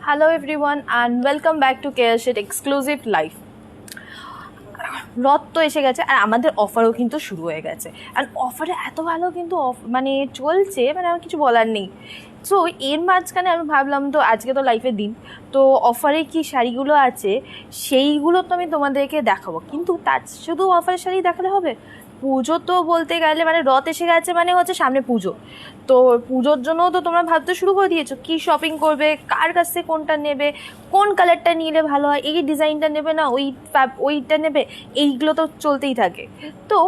Hello everyone and welcome back to Care Exclusive Life. রথ তো এসে গেছে আর আমাদের অফারও কিন্তু শুরু হয়ে গেছে আর অফারে এত ভালো কিন্তু মানে চলছে, মানে আমার কিছু বলার নেই। সো এর মাঝখানে আমি ভাবলাম তো আজকে তো লাইফের দিন, তো অফারে কি শাড়িগুলো আছে সেইগুলো তো আমি তোমাদেরকে দেখাবো। কিন্তু তার শুধু অফারের শাড়ি দেখালে হবে? পুজো তো বলতে গেলে মানে রথ এসে গেছে মানে হচ্ছে সামনে পুজো, তো পুজোর জন্যও তো তোমরা ভাবতে শুরু করে দিয়েছো কী শপিং করবে, কার কাছ থেকে কোনটা নেবে, কোন কালারটা নিলে ভালো হয়, এই ডিজাইনটা নেবে না ওইটা নেবে, এইগুলো তো চলতেই থাকে। তো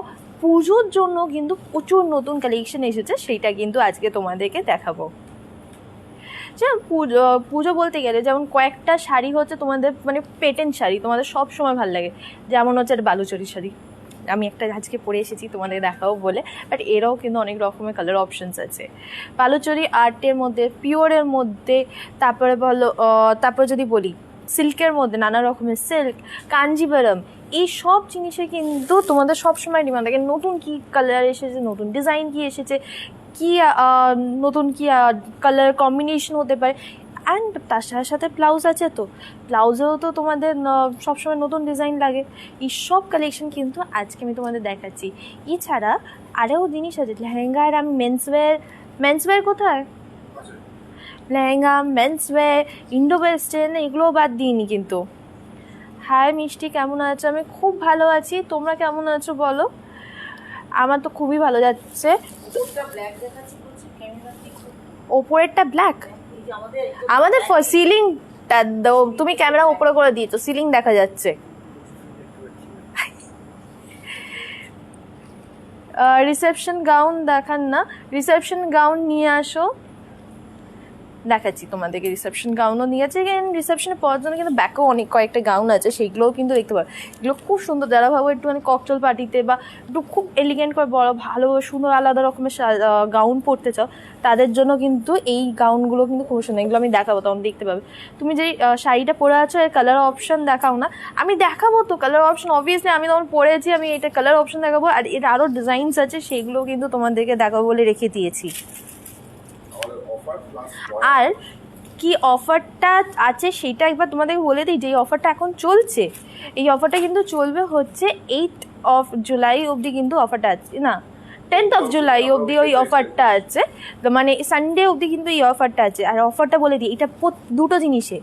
পুজোর জন্য কিন্তু প্রচুর নতুন কালেকশন এসেছে, সেইটা কিন্তু আজকে তোমাদেরকে দেখাবো। যেমন পুজো বলতে গেলে যেমন কয়েকটা শাড়ি হচ্ছে তোমাদের মানে পেটেন্ট শাড়ি, তোমাদের সব সময় ভালো লাগে। যেমন হচ্ছে একটা বালুচরি শাড়ি, আমি একটা আজকে পরে এসেছি তোমাদের দেখাও বলে, বাট এরাও কিন্তু অনেক রকমের কালার অপশানস আছে। বালুচরি আর্টের মধ্যে, পিওরের মধ্যে, তারপর যদি বলি সিল্কের মধ্যে নানা রকমের সিল্ক, কাঞ্জিভারম, এই সব জিনিসে কিন্তু তোমাদের সবসময় ডিমান্ড থাকে। নতুন কী কালার এসেছে, নতুন ডিজাইন কী এসেছে, কী নতুন কী কালার কম্বিনেশন হতে পারে। অ্যান্ড তার সাথে সাথে ব্লাউজ আছে, তো ব্লাউজেও তো তোমাদের সবসময় নতুন ডিজাইন লাগে। এই সব কালেকশন কিন্তু আজকে আমি তোমাদের দেখাচ্ছি। এছাড়া আরও জিনিস আছে, লেহেঙ্গা আর আমি মেন্সওয়্যার কোথায়, লেহেঙ্গা, মেন্সওয়্যার, ইন্ডো ওয়েস্টার্ন, এগুলোও বাদ দিইনি কিন্তু। হাই মিষ্টি, কেমন আছো? আমি খুব ভালো আছি, তোমরা কেমন আছো বলো? আমার তো খুবই ভালো যাচ্ছে। ওপরেরটা ব্ল্যাক, আমাদের সিলিংটা তুমি ক্যামেরা উপরে করে দিয়েছো, সিলিং দেখা যাচ্ছে। রিসেপশন গাউন দেখান না, রিসেপশন গাউন নিয়ে আসো, দেখাচ্ছি তোমাদেরকে। রিসেপশন গাউনও নিয়েছে, রিসেপশনে পড়ার জন্য কিন্তু ব্যাকেও অনেক কয়েকটা গাউন আছে, সেইগুলোও কিন্তু দেখতে পারো। এগুলো খুব সুন্দর, যারা ভাবো একটু মানে ককটেল পার্টিতে বা একটু খুব এলিগেন্ট করে বড় ভালো সুন্দর আলাদা রকমের গাউন পরতে চাও, তাদের জন্য কিন্তু এই গাউনগুলো কিন্তু খুব সুন্দর। এগুলো আমি দেখাবো, তখন দেখতে পাবে। তুমি যেই শাড়িটা পরে আছো এর কালার অপশান দেখাও না, আমি দেখাবো তো কালার অপশান। অবভিয়াসলি আমি তখন পরেছি, আমি এটা কালার অপশান দেখাবো, আর এর আরও ডিজাইনস আছে সেইগুলো কিন্তু তোমাদেরকে দেখাবো বলে রেখে দিয়েছি। আর কি অফারটা আছে সেটা একবার তোমাদেরকে বলে দিই, যে এই অফারটা এখন চলছে। এই অফারটা কিন্তু চলবে হচ্ছে 8 জুলাই অবধি, কিন্তু অফারটা আছে না 10 জুলাই অবধি ওই অফারটা আছে, মানে সানডে অবধি কিন্তু এই অফারটা আছে। আর অফারটা বলে দিই, এটা দুটো জিনিসে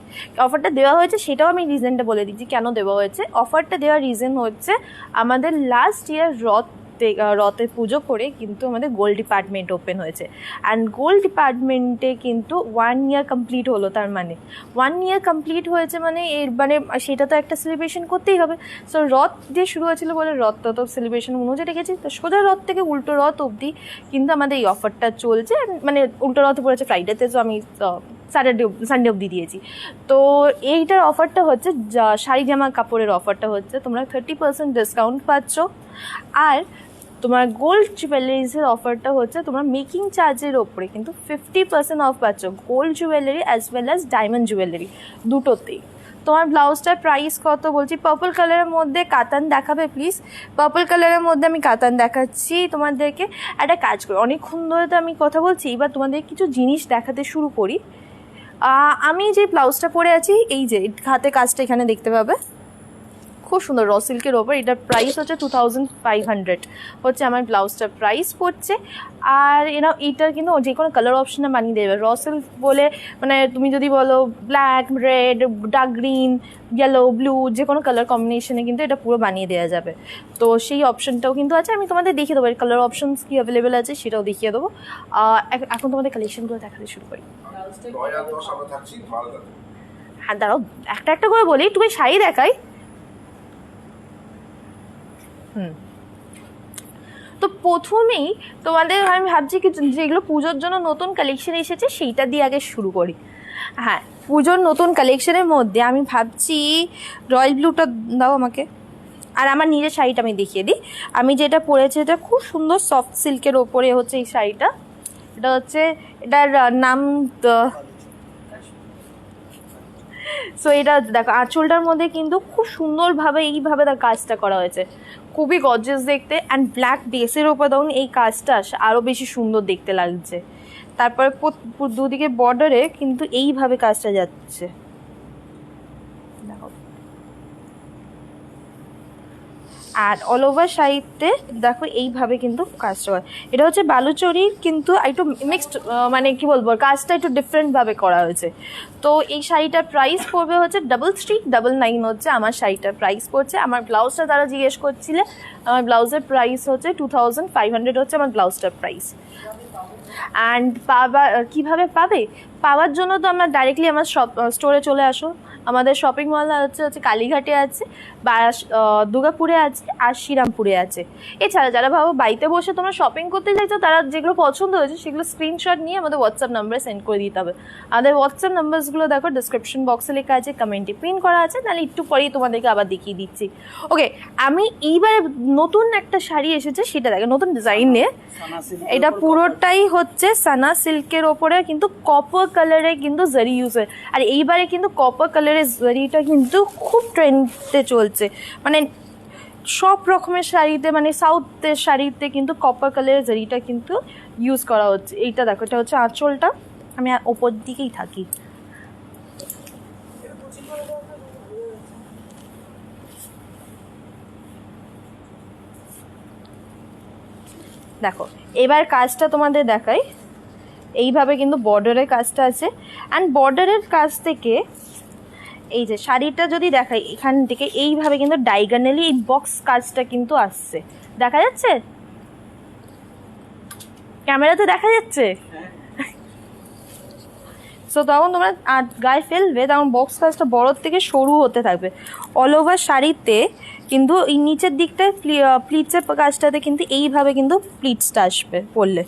অফারটা দেওয়া হয়েছে, সেটাও আমি রিজনটা বলে দিচ্ছি কেন দেওয়া হয়েছে। অফারটা দেওয়ার রিজন হচ্ছে আমাদের লাস্ট ইয়ার রথে পুজো করে কিন্তু আমাদের গোল্ড ডিপার্টমেন্ট ওপেন হয়েছে, অ্যান্ড গোল্ড ডিপার্টমেন্টে কিন্তু 1 ইয়ার কমপ্লিট হলো। তার মানে 1 ইয়ার কমপ্লিট হয়েছে মানে এর মানে সেটা তো একটা সেলিব্রেশন করতেই হবে। সো রথ দিয়ে শুরু হয়েছিল বলে রথটা তো সেলিব্রেশন অনুযায়ী রেখেছি, তো সোজা রথ থেকে উল্টো রথ অবধি কিন্তু আমাদের এই অফারটা চলছে। মানে উল্টো রথ পড়েছে ফ্রাইডেতে, তো আমি সানডে অবধি দিয়েছি। তো এইটার অফারটা হচ্ছে শাড়ি জামা কাপড়ের অফারটা হচ্ছে তোমরা 30% ডিসকাউন্ট পাচ্ছ। আর তোমার গোল্ড জুয়েলারিজের অফারটা হচ্ছে তোমার মেকিং চার্জের ওপরে কিন্তু 50% অফ পাচ্ছ, gold jewellery as well as diamond jewellery দুটোতেই। তোমার ব্লাউজটার প্রাইস কত বলছি, পার্পল কালারের মধ্যে কাতান দেখাবে প্লিজ। পার্পল কালারের মধ্যে আমি কাতান দেখাচ্ছি তোমাদেরকে। একটা কাজ করি, অনেকক্ষণ ধরে তো আমি কথা বলছি, এবার তোমাদের কিছু জিনিস দেখাতে শুরু করি। আমি যে ব্লাউজটা পরে আছি, এই যে হাতে কাজটা এখানে দেখতে পাবে, খুব সুন্দর র সিল্কের ওপর। এটার প্রাইস হচ্ছে 2500 হচ্ছে আমার ব্লাউজটার প্রাইস পড়ছে। আর এইটার কিন্তু যে কোনো কালার অপশানে বানিয়ে দেবে। র সিল্ক বলে মানে তুমি যদি বলো black, red, dark green, yellow, blue, যে কোনো কালার কম্বিনেশনে কিন্তু এটা পুরো বানিয়ে দেওয়া যাবে। তো সেই অপশানটাও কিন্তু আছে, আমি তোমাদের দেখিয়ে দেবো। এর কালার অপশানস কি অ্যাভেলেবেল আছে সেটাও দেখিয়ে দেবো। এখন তোমাদের কালেকশনগুলো দেখাতে শুরু করি। হ্যাঁ দাঁড়াও, একটা একটা করে বলি, তুমি শাড়ি দেখাই। তো প্রথমেই তোমাদের আমি ভাবছি কি যেগুলো পুজোর জন্য নতুন কালেকশন এসেছে সেইটা দিয়ে আগে শুরু করি। হ্যাঁ, পুজোর নতুন কালেকশনের মধ্যে আমি ভাবছি রয়্যাল ব্লুটা দাও আমাকে। আর আমার নিজের শাড়িটা আমি দেখিয়ে দিই, আমি যেটা পরেছি এটা খুব সুন্দর সফট সিল্কের ওপরে হচ্ছে এই শাড়িটা। এটা হচ্ছে এটার নাম, সো এটা দেখো আঁচলটার মধ্যে কিন্তু খুব সুন্দরভাবে এইভাবে তার কাজটা করা হয়েছে, খুবই গর্জিয়াস দেখতে। অ্যান্ড ব্ল্যাক বেসের ওপর তখন এই কাজটা আরও বেশি সুন্দর দেখতে লাগছে। তারপরে দুদিকে বর্ডারে কিন্তু এইভাবে কাজটা যাচ্ছে। দেখো, আর অল ওভার শাড়িতে দেখো এইভাবে কিন্তু কাজটা হয়। এটা হচ্ছে বালুচরির, কিন্তু একটু মিক্সড, মানে কি বলবো, কাজটা একটু ডিফারেন্টভাবে করা হয়েছে। তো এই শাড়িটার প্রাইস পড়বে হচ্ছে 399 হচ্ছে আমার শাড়িটার প্রাইস পড়ছে। আমার ব্লাউজটা তারা জিজ্ঞেস করছিলে, আমার ব্লাউজের প্রাইস হচ্ছে 2500 হচ্ছে আমার ব্লাউজটার প্রাইস। অ্যান্ড কীভাবে পাবে, পাওয়ার জন্য তো আমরা ডাইরেক্টলি আমার স্টোরে চলে আসো। আমাদের শপিং মল হচ্ছে কালীঘাটে আছে, দুর্গাপুরে আছে, আর শ্রীরামপুরে আছে। এছাড়া যারা ভাবো বাড়িতে বসে তোমরা শপিং করতে চাইছো, তারা যেগুলো পছন্দ হয়েছে সেগুলো স্ক্রিনশট নিয়ে আমাদের হোয়াটসঅ্যাপ নাম্বারে সেন্ড করে দিতে হবে। আমাদের হোয়াটসঅ্যাপ নাম্বারসগুলো দেখো ডিসক্রিপশন বক্সে লেখা আছে, কমেন্টে পিন করা আছে, তাহলে একটু পরেই তোমাদেরকে আবার দেখিয়ে দিচ্ছি। ওকে, আমি এইবারে নতুন একটা শাড়ি এসেছে, সেটা দেখো, নতুন ডিজাইন নিয়ে। এটা পুরোটাই হচ্ছে সানা সিল্কের ওপরে, কিন্তু কপার কালারে কিন্তু জারি ইউজ হয়। আর এইবারে কিন্তু কপার কালারের জারিটা কিন্তু খুব ট্রেন্ডে চলছে, মানে সব রকমের শাড়িতে, মানে সাউথের শাড়িতে কিন্তু কপার কালারের জারিটা কিন্তু ইউজ করা হচ্ছে। এইটা দেখো, এটা হচ্ছে আঁচলটা, আমি ওপর দিকেই থাকি। দেখো এবার কাজটা তোমাদের দেখাই। এইভাবে কিন্তু বর্ডারের কাজটা আছে, অ্যান্ড বর্ডারের কাজ থেকে এই যে শাড়িটা যদি দেখাই, এখান থেকে এইভাবে কিন্তু ডায়াগোনালি এই বক্স কাজটা কিন্তু আসছে, দেখা যাচ্ছে? ক্যামেরাতে দেখা যাচ্ছে? সো তখন তোমরা গায়ে ফেলবে, তখন বক্স কাজটা বড়োর থেকে সরু হতে থাকবে। অল ওভার শাড়িতে কিন্তু এই নিচের দিকটায় প্লিটসের কাজটাতে কিন্তু এইভাবে কিন্তু প্লিটসটা আসবে পরলে।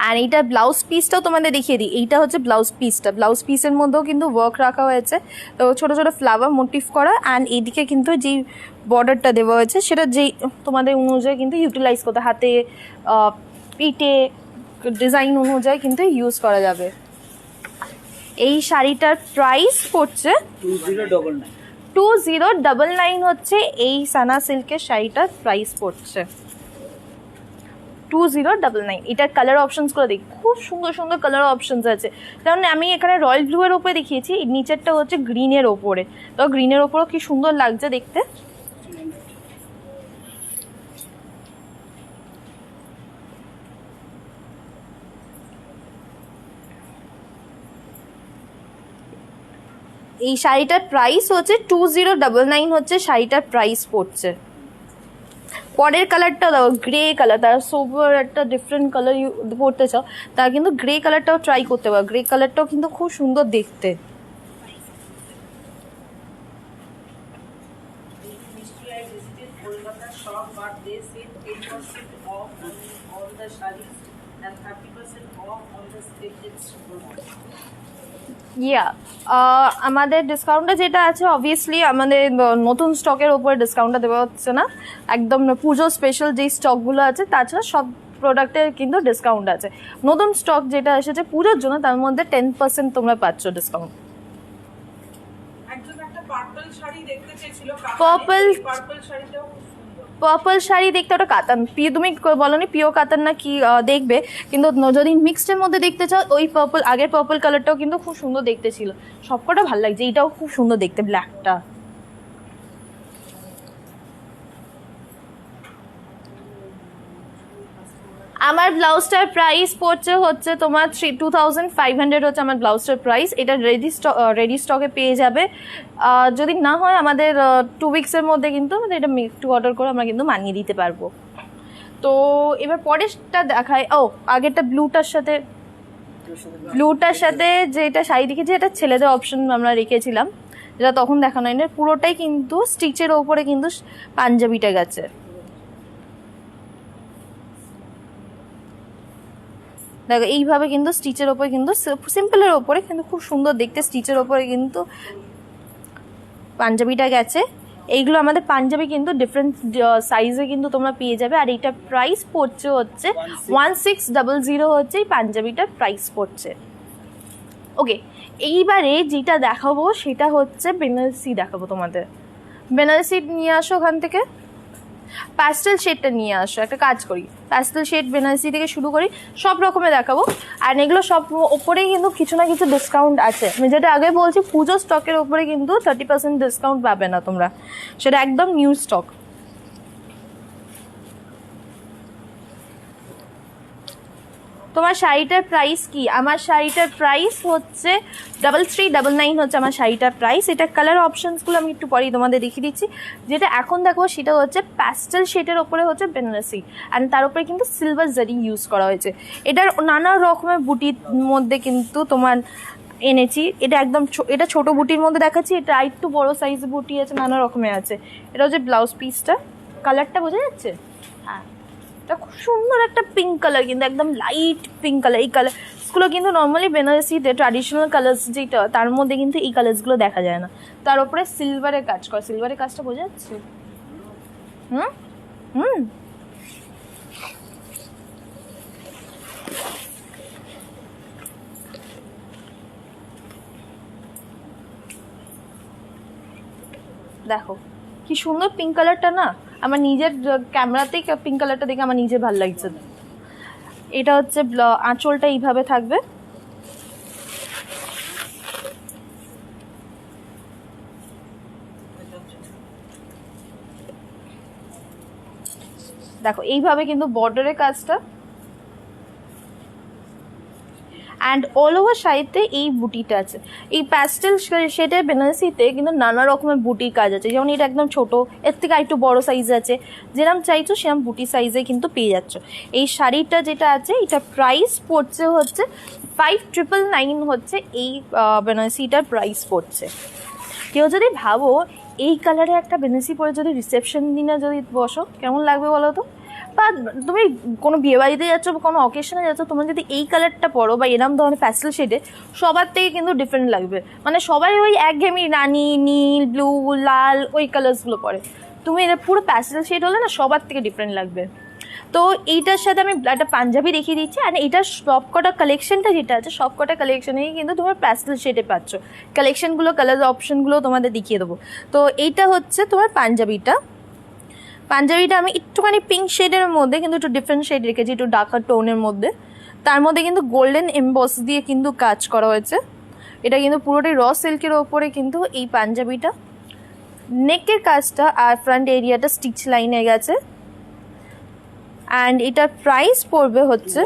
আর এইটা ব্লাউজ পিসটাও তোমাদের দেখিয়ে দিই। এইটা হচ্ছে ব্লাউজ পিসটা, ব্লাউজ পিসের মধ্যেও কিন্তু ওয়ার্ক রাখা হয়েছে, তো ছোটো ছোটো ফ্লাওয়ার মোটিভ করা। অ্যান্ড এইদিকে কিন্তু যেই বর্ডারটা দেওয়া হয়েছে সেটা যেই তোমাদের অনুযায়ী কিন্তু ইউটিলাইজ করতে, হাতে পিঠে ডিজাইন অনুযায়ী কিন্তু ইউজ করা যাবে। এই শাড়িটার প্রাইস পড়ছে 2099 হচ্ছে এই সানা সিল্কের শাড়িটার প্রাইস পড়ছে 2099। এটার কালার অপশনসগুলো দেখি, খুব সুন্দর সুন্দর কালার অপশনস আছে। যেমন আমি এখানে রয়্যাল ব্লু এর ওপরে দেখিয়েছি, নিচেরটা হচ্ছে গ্রিনের ওপরে, তো গ্রিনের ওপরেও কি সুন্দর লাগছে দেখতে। এই শাড়িটার প্রাইস হচ্ছে 2099 হচ্ছে শাড়িটার প্রাইস পড়ছে। পরের কালারটাও দেখো, গ্রে কালার, তারা সোবার একটা ডিফারেন্ট কালার পরতে চাও, তারা কিন্তু গ্রে কালারটাও ট্রাই করতে পারো। গ্রে কালারটাও কিন্তু খুব সুন্দর দেখতে। আমাদের ডিসকাউন্টটা যেটা আছে, অবভিয়াসলি আমাদের নতুন স্টকের ওপরে ডিসকাউন্টটা দেওয়া হচ্ছে না, একদম পুজো স্পেশাল যেই স্টকগুলো আছে, তাছাড়া সব প্রোডাক্টের কিন্তু ডিসকাউন্ট আছে। নতুন স্টক যেটা এসেছে পুজোর জন্য, তার মধ্যে 10% তোমরা পাচ্ছ ডিসকাউন্ট। পার্পল শাড়ি দেখতে, ওটা কাতান, তুমি বলনি পিওর কাতান না কি দেখবে, কিন্তু যদি মিক্সডের মধ্যে দেখতে চাও, ওই পার্পল, আগের পার্পল কালারটাও কিন্তু খুব সুন্দর দেখতে ছিল, সবকটা ভালো লাগছে। এইটাও খুব সুন্দর দেখতে, ব্ল্যাকটা। আমার ব্লাউজটার প্রাইস পড়ছে হচ্ছে তোমার 2500 হচ্ছে আমার ব্লাউজটার প্রাইস। এটা রেডি স্টকে পেয়ে যাবে, যদি না হয় আমাদের 2 উইক্সের মধ্যে কিন্তু আমাদের এটা একটু অর্ডার করে আমরা কিন্তু মানিয়ে দিতে পারবো। তো এবার পরেরটা দেখায়, আগেরটা ব্লুটার সাথে যেটা শাড়ি দেখেছি, এটা ছেলেদের অপশন আমরা রেখেছিলাম, যেটা তখন দেখানো হয়নি। পুরোটাই কিন্তু স্টিচের ওপরে কিন্তু পাঞ্জাবিটা গেছে। দেখো এইভাবে কিন্তু স্টিচের ওপরে কিন্তু সিম্পলের ওপরে কিন্তু খুব সুন্দর দেখতে, স্টিচের ওপরে কিন্তু পাঞ্জাবিটা গেছে। এইগুলো আমাদের পাঞ্জাবি কিন্তু ডিফারেন্ট সাইজে কিন্তু তোমরা পেয়ে যাবে। আর এইটা প্রাইস পড়ছে হচ্ছে 1600 হচ্ছে এই পাঞ্জাবিটার প্রাইস পড়ছে। ওকে, এইবারে যেটা দেখাবো সেটা হচ্ছে বেনারসি দেখাবো তোমাদের। বেনারসি নিয়ে আসো ওখান থেকে। প্যাস্টেল শেডটা নিয়ে আসো, একটা কাজ করি, প্যাস্টেল শেড বেনারসি থেকে শুরু করি, সব রকমের দেখাবো। আর এগুলো সব ওপরেই কিন্তু কিছু না কিছু ডিসকাউন্ট আছে। আমি যেটা আগে বলছি, পুজো স্টকের ওপরে কিন্তু 30% ডিসকাউন্ট পাবে না তোমরা, সেটা একদম নিউ স্টক। তোমার শাড়িটার প্রাইস কি? আমার শাড়িটার প্রাইস হচ্ছে 3399 হচ্ছে আমার শাড়িটার প্রাইস। এটা কালার অপশনসগুলো আমি একটু পরেই তোমাদের দেখিয়ে দিচ্ছি। যেটা এখন দেখো সেটা হচ্ছে প্যাস্টেল শেডের ওপরে হচ্ছে বেনারসি, আর তার উপরে কিন্তু সিলভার জারি ইউজ করা হয়েছে। এটার নানা রকমের বুটির মধ্যে কিন্তু তোমার এনেছি। এটা একদম এটা ছোট বুটির মধ্যে দেখাচ্ছি, এটা একটু বড় সাইজ বুটি আছে, নানা রকমের আছে। এটা হচ্ছে ব্লাউজ পিসটা, কালারটা বোঝা যাচ্ছে? হ্যাঁ, এটা খুব সুন্দর একটা পিঙ্ক কালার, কিন্তু একদম লাইট পিঙ্ক কালার। এই কালারসগুলো কিন্তু নর্মালি বেনারসিতে ট্র্যাডিশনাল কালার্স যেটা, তার মধ্যে কিন্তু এই কালার্সগুলো দেখা যায় না। তার উপরে সিলভারের কাজ করা, সিলভারের কাজটা বোঝা যাচ্ছে? হুম হুম দেখো কি সুন্দর পিঙ্ক কালারটা না, আমার নিজের ক্যামেরাতেই পিঙ্ক কালারটা দেখে আমার নিজের ভালো লাগছে। এটা হচ্ছে আঁচলটা এইভাবে থাকবে, দেখো এইভাবে কিন্তু বর্ডারের কাজটা, অ্যান্ড অল ওভার শাড়িতে এই বুটিটা আছে। এই প্যাস্টেল শেডের বেনারসিতে কিন্তু নানা রকমের বুটির কাজ আছে, যেমন এটা একদম ছোট, এর থেকে একটু বড় সাইজ আছে, যেরকম চাইছো সেরকম বুটি সাইজে কিন্তু পেয়ে যাচ্ছ। এই শাড়িটা যেটা আছে, এটা প্রাইস পড়ছে হচ্ছে 5999 হচ্ছে এই বেনারসিটার প্রাইস পড়ছে। কেউ যদি ভাবো এই কালারে একটা বেনারসি পরে যদি রিসেপশন দিনে যদি বসো, কেমন লাগবে বলো তো? বা তুমি কোনো বিয়ে বাড়িতে যাচ্ছ বা কোনো অকেশনে যাচ্ছ, তোমরা যদি এই কালারটা পরো বা এরম ধরনের প্যাস্টেল শেডে, সবার থেকে কিন্তু ডিফারেন্ট লাগবে। মানে সবাই ওই একঘেয়েমি রানি, নীল, ব্লু, লাল ওই কালার্সগুলো পরে, তুমি এটা পুরো প্যাস্টেল শেড হলে না সবার থেকে ডিফারেন্ট লাগবে। তো এইটার সাথে আমি একটা পাঞ্জাবি দেখিয়ে দিচ্ছি, আর এইটার সবকটা কালেকশনটা যেটা আছে, সবকটা কালেকশনেই কিন্তু তোমার প্যাস্টেল শেডে পাচ্ছ। কালেকশনগুলো, কালার অপশনগুলো তোমাদের দেখিয়ে দেবো। তো এইটা হচ্ছে তোমার পাঞ্জাবিটা। পাঞ্জাবিটা আমি একটুখানি পিঙ্ক শেডের মধ্যে কিন্তু একটু ডিফারেন্ট শেড রেখেছি, একটু ডার্কার টোনের মধ্যে। তার মধ্যে কিন্তু গোল্ডেন এমবস দিয়ে কিন্তু কাজ করা হয়েছে। এটা কিন্তু পুরোটাই র সিল্কের ওপরে কিন্তু এই পাঞ্জাবিটা। নেকের কাজটা আর ফ্রন্ট এরিয়াটা স্টিচ লাইনে গেছে। অ্যান্ড এটার প্রাইস পড়বে হচ্ছে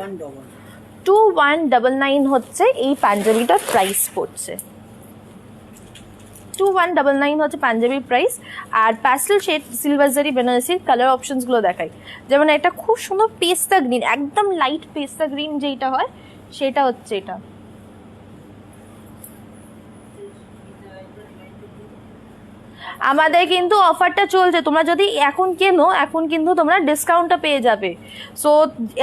2199 হচ্ছে এই পাঞ্জাবিটার প্রাইস পড়ছে। 2199 হচ্ছে পাঞ্জাবির প্রাইস। আর প্যাস্টেল শেড সিলভার জারি বেনারসির কালার অপশনসগুলো দেখাই। যেমন এটা খুব সুন্দর পেস্তা গ্রিন, একদম লাইট পেস্তা গ্রিন যেটা হয় সেটা হচ্ছে এটা। আমাদের কিন্তু অফারটা চলছে, তোমরা যদি এখন কেনো, এখন কিন্তু তোমরা ডিসকাউন্টটা পেয়ে যাবে। সো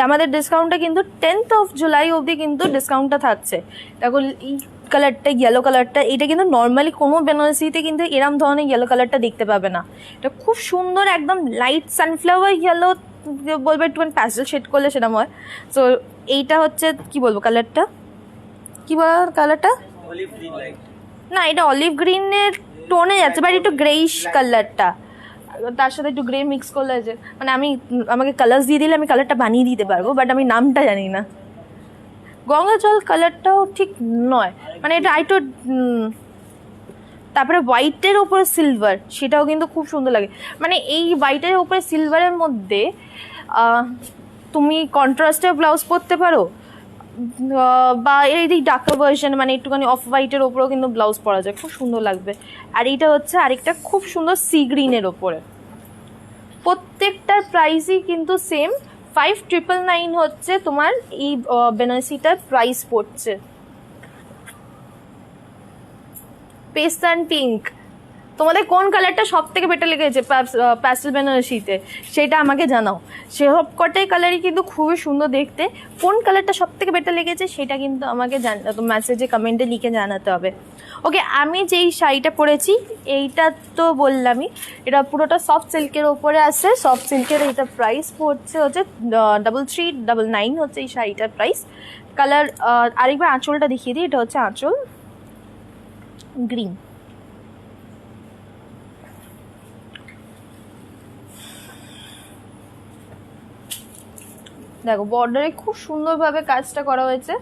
আমাদের ডিসকাউন্টটা কিন্তু 10th of July অবধি কিন্তু ডিসকাউন্টটা থাকছে। দেখো এই কালারটা, ইয়েলো কালারটা, এটা কিন্তু নর্মালি কোনো বেনারসিতে কিন্তু এরম ধরনের ইয়েলো কালারটা দেখতে পাবে না। এটা খুব সুন্দর, একদম লাইট সানফ্লাওয়ার ইয়েলো বলবো, একটুখানি প্যাস্টেল শেড করলে সেরকম হয়। সো এইটা হচ্ছে কি বলবো, কালারটা কি বল, কালারটা না, এটা অলিভ গ্রিনের টোনে যাচ্ছে, বাট একটু গ্রেইশ কালারটা, তার সাথে একটু গ্রে মিক্স করলে যে, মানে আমাকে কালার্স দিয়ে দিলে আমি কালারটা বানিয়ে দিতে পারবো, বাট আমি নামটা জানি না। গঙ্গা জল কালারটাও ঠিক নয়, মানে এটা একটু, তারপরে হোয়াইটের ওপরে সিলভার, সেটাও কিন্তু খুব সুন্দর লাগে। মানে এই হোয়াইটের ওপরে সিলভারের মধ্যে তুমি কন্ট্রাস্টের ব্লাউজ পরতে পারো, বা এই ডার্কার ভার্সন, মানে একটুখানি অফ হোয়াইটের ওপরেও কিন্তু ব্লাউজ পরা যায়, খুব সুন্দর লাগবে। আর এইটা হচ্ছে আরেকটা খুব সুন্দর সি গ্রিনের ওপরে। প্রত্যেকটার প্রাইসই কিন্তু সেম, 5999 হচ্ছে তোমার এই বেনারসিটার প্রাইস পড়ছে। পেস্ট অ্যান্ড পিঙ্ক, তোমাদের কোন কালারটা সব থেকে বেটার লেগেছে প্যাস্টেল বেনারসিতে সেটা আমাকে জানাও। সব কটাই কালারই কিন্তু খুবই সুন্দর দেখতে, কোন কালারটা সব থেকে বেটার লেগেছে সেটা কিন্তু আমাকে মেসেজে কমেন্টে লিখে জানাতে হবে। ওকে, আমি যেই শাড়িটা পরেছি এইটা তো বললামই, এটা পুরোটা সফট সিল্কের ওপরে আছে। সফট সিল্কের এটা প্রাইস পড়ছে হচ্ছে 3399 হচ্ছে এই শাড়িটার প্রাইস। কালার আরেকবার আঁচলটা দেখিয়ে দিই, এটা হচ্ছে আঁচল, গ্রিন। দেখো বর্ডারে খুব সুন্দরভাবে কাজটা করা হয়েছে,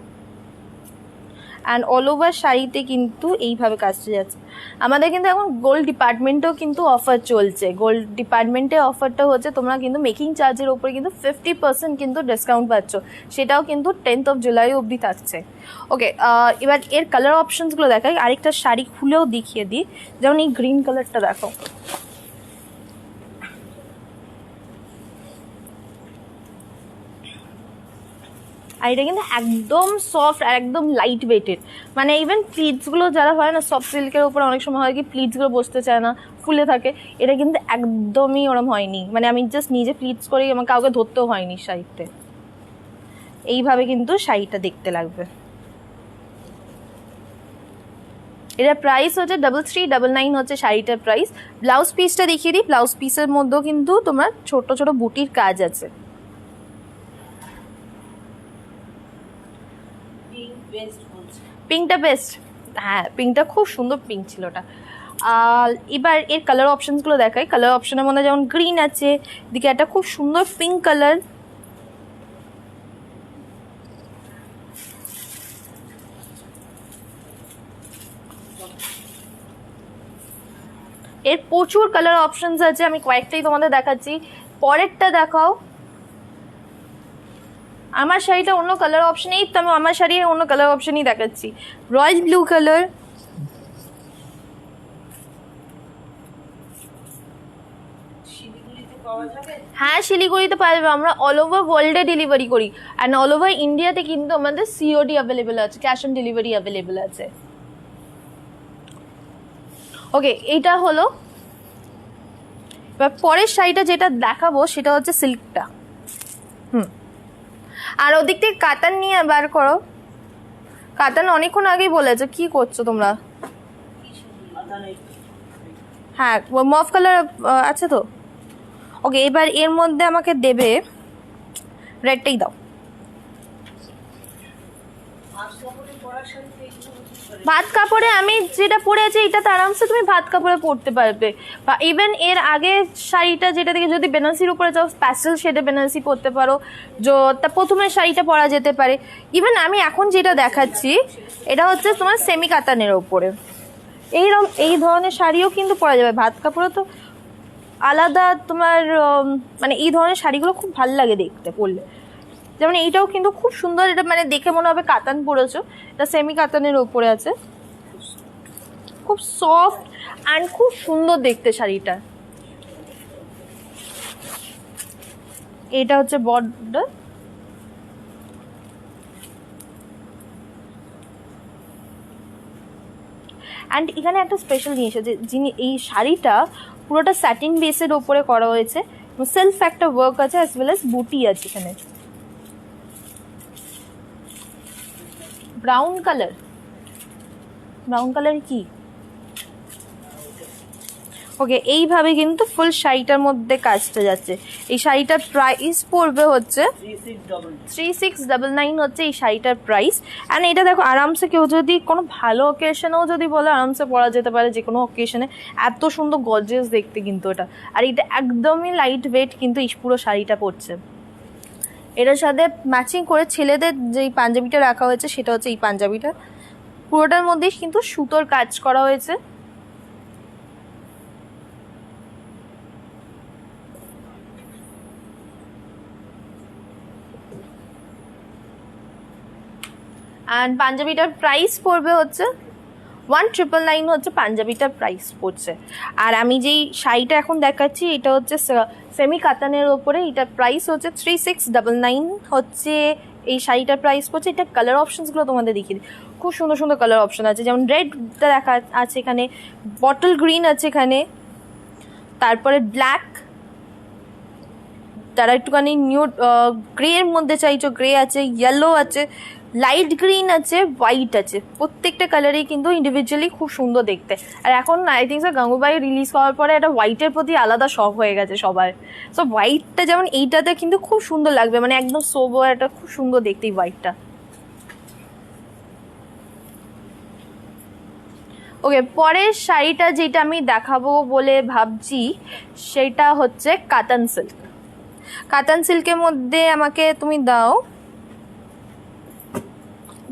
অ্যান্ড অল ওভার শাড়িতে কিন্তু এইভাবে কাজটা যাচ্ছে। আমাদের কিন্তু এখন গোল্ড ডিপার্টমেন্টেও কিন্তু অফার চলছে। গোল্ড ডিপার্টমেন্টে অফারটা হচ্ছে তোমরা কিন্তু মেকিং চার্জের ওপরে কিন্তু 50% কিন্তু ডিসকাউন্ট পাচ্ছ, সেটাও কিন্তু 10th of July অবধি থাকছে। ওকে, এবার এর কালার অপশনসগুলো দেখাই, আরেকটা শাড়ি খুলেও দেখিয়ে দিই। যেমন এই গ্রিন কালারটা দেখো, আর এটা কিন্তু একদম সফট আর একদম লাইট ওয়েটেড, মানে ইভেন প্লিটসগুলো যারা হয় না সফট সিল্কের উপরে অনেক সময় হয় কি প্লিটসগুলো বসতে চায় না, ফুলে থাকে, এটা কিন্তু একদমই ওরম হয়নি। মানে আমি জাস্ট নিজে প্লিটস করেই আমার কাউকে ধরতেও হয়নি শাড়িতে। এইভাবে কিন্তু শাড়িটা দেখতে লাগবে। এটা প্রাইস হচ্ছে 3399 হচ্ছে শাড়িটার প্রাইস। ব্লাউজ পিসটা দেখিয়ে দিই। ব্লাউজ পিসের মধ্যেও কিন্তু তোমার ছোট ছোট বুটির কাজ আছে। পিঙ্কটা বেস্ট, হ্যাঁ পিঙ্কটা খুব সুন্দর পিঙ্ক ছিল ওটা। আর এবার এর কালার অপশনসগুলো দেখাই। কালার অপশনের মধ্যে যেমন গ্রিন আছে, এদিকে একটা খুব সুন্দর পিঙ্ক কালার, এর প্রচুর কালার অপশনস আছে, আমি কয়েকটাই তোমাদের দেখাচ্ছি। পরেরটা দেখাও। আমার শাড়িটা অন্য কালার অপশন, এই তো আমি আমার শাড়ির অন্য কালার অপশনই দেখাচ্ছি। রয়্যাল ব্লু কালার, হ্যাঁ শিলিগুড়িতে পাওয়া যাবে। আমরা অল ওভার ওয়ার্ল্ডে ডেলিভারি করি, অ্যান্ড অল ওভার ইন্ডিয়াতে কিন্তু আমাদের সিওডি অ্যাভেলেবেল আছে, ক্যাশ অন ডেলিভারি অ্যাভেলেবেল আছে। ওকে, এইটা হলো। এবার পরের শাড়িটা যেটা দেখাবো সেটা হচ্ছে সিল্কটা। আর ওদিক থেকে কাতান নিয়ে বার করো। কাতান অনেকক্ষণ আগেই বলেছে, কি করছো তোমরা? হ্যাঁ মফ কালার আছে তো। ওকে, এবার এর মধ্যে আমাকে দেবে রেডটাই দাও। ভাত কাপড়ে আমি যেটা পরে আছি এটা তো আরামসে তুমি ভাত কাপড়ে পরতে পারবে, বা ইভেন এর আগে শাড়িটা যেটা থেকে যদি বেনারসির উপরে যাও প্যাস্টেল শেডে বেনারসি পরতে পারো, তা প্রথমে শাড়িটা পরা যেতে পারে। ইভেন আমি এখন যেটা দেখাচ্ছি এটা হচ্ছে তোমার সেমি কাতানের ওপরে, এই ধরনের শাড়িও কিন্তু পরা যাবে। ভাত কাপড়ে তো আলাদা তোমার, মানে এই ধরনের শাড়িগুলো খুব ভালো লাগে দেখতে পরলে। যেমন এইটাও কিন্তু খুব সুন্দর, এটা মানে দেখে মনে হবে কাতান পরেছো, এটা সেমি কাতানের ওপরে আছে, খুব সফট অ্যান্ড খুব সুন্দর দেখতে শাড়িটা। এটা হচ্ছে বর্ডার, অ্যান্ড এখানে একটা স্পেশাল জিনিস আছে, যিনি এই শাড়িটা পুরোটা স্যাটিন বেসের ওপরে করা হয়েছে, সেলফ একটা ওয়ার্ক আছে অ্যাজ ওয়েল অ্যাজ বুটি আছে এখানে। ব্রাউন কালার, ব্রাউন কালার কি? ওকে, এইভাবে কিন্তু ফুল শাড়িটার মধ্যে কাজটা যাচ্ছে। এই শাড়িটার প্রাইস পড়বে হচ্ছে 3699 হচ্ছে এই শাড়িটার প্রাইস। অ্যান্ড এটা দেখো আরামসে কেউ যদি কোনো ভালো অকেশনেও যদি বলে আরামসে পরা যেতে পারে, যে কোনো অকেশনে। এত সুন্দর গর্জিয়াস দেখতে কিন্তু এটা, আর এটা একদমই লাইট ওয়েট কিন্তু এই পুরো শাড়িটা পড়ছে। এটার সাথে ম্যাচিং করে ছেলেদের যেই পাঞ্জাবিটা রাখা হয়েছে সেটা হচ্ছে এই পাঞ্জাবিটা, পুরোটার মধ্যেই কিন্তু সুতোর কাজ করা হয়েছে। অ্যান্ড পাঞ্জাবিটার প্রাইস পড়বে হচ্ছে 1999 হচ্ছে পাঞ্জাবিটার প্রাইস পড়ছে। আর আমি যেই শাড়িটা এখন দেখাচ্ছি এটা হচ্ছে সেমি কাতানের ওপরে, এটার প্রাইস হচ্ছে 3699 হচ্ছে এই শাড়িটার প্রাইস পড়ছে। এটা কালার অপশনসগুলো তোমাদের দেখিয়ে দিই, খুব সুন্দর সুন্দর কালার অপশন আছে। যেমন রেডটা দেখা আছে এখানে, বটল গ্রিন আছে এখানে, তারপরে ব্ল্যাক, তারা একটুখানি নিউড গ্রের মধ্যে চাইছো গ্রে আছে, ইয়েলো আছে, লাইট গ্রিন আছে, হোয়াইট আছে। প্রত্যেকটা কালারেই কিন্তু ইন্ডিভিজুয়ালি খুব সুন্দর দেখতে। আর এখন I think sir Gangubai release করার পরে একটা হোয়াইটের প্রতি আলাদা শখ হয়ে গেছে সবার। সো হোয়াইটটা যেমন এইটাতে কিন্তু খুব সুন্দর লাগবে, মানে একদম সোবার, একটা খুব সুন্দর দেখতে এই হোয়াইটটা। ওকে, পরের শাড়িটা যেটা আমি দেখাবো বলে ভাবছি সেটা হচ্ছে কাতান সিল্ক। কাতান সিল্কের মধ্যে আমাকে তুমি দাও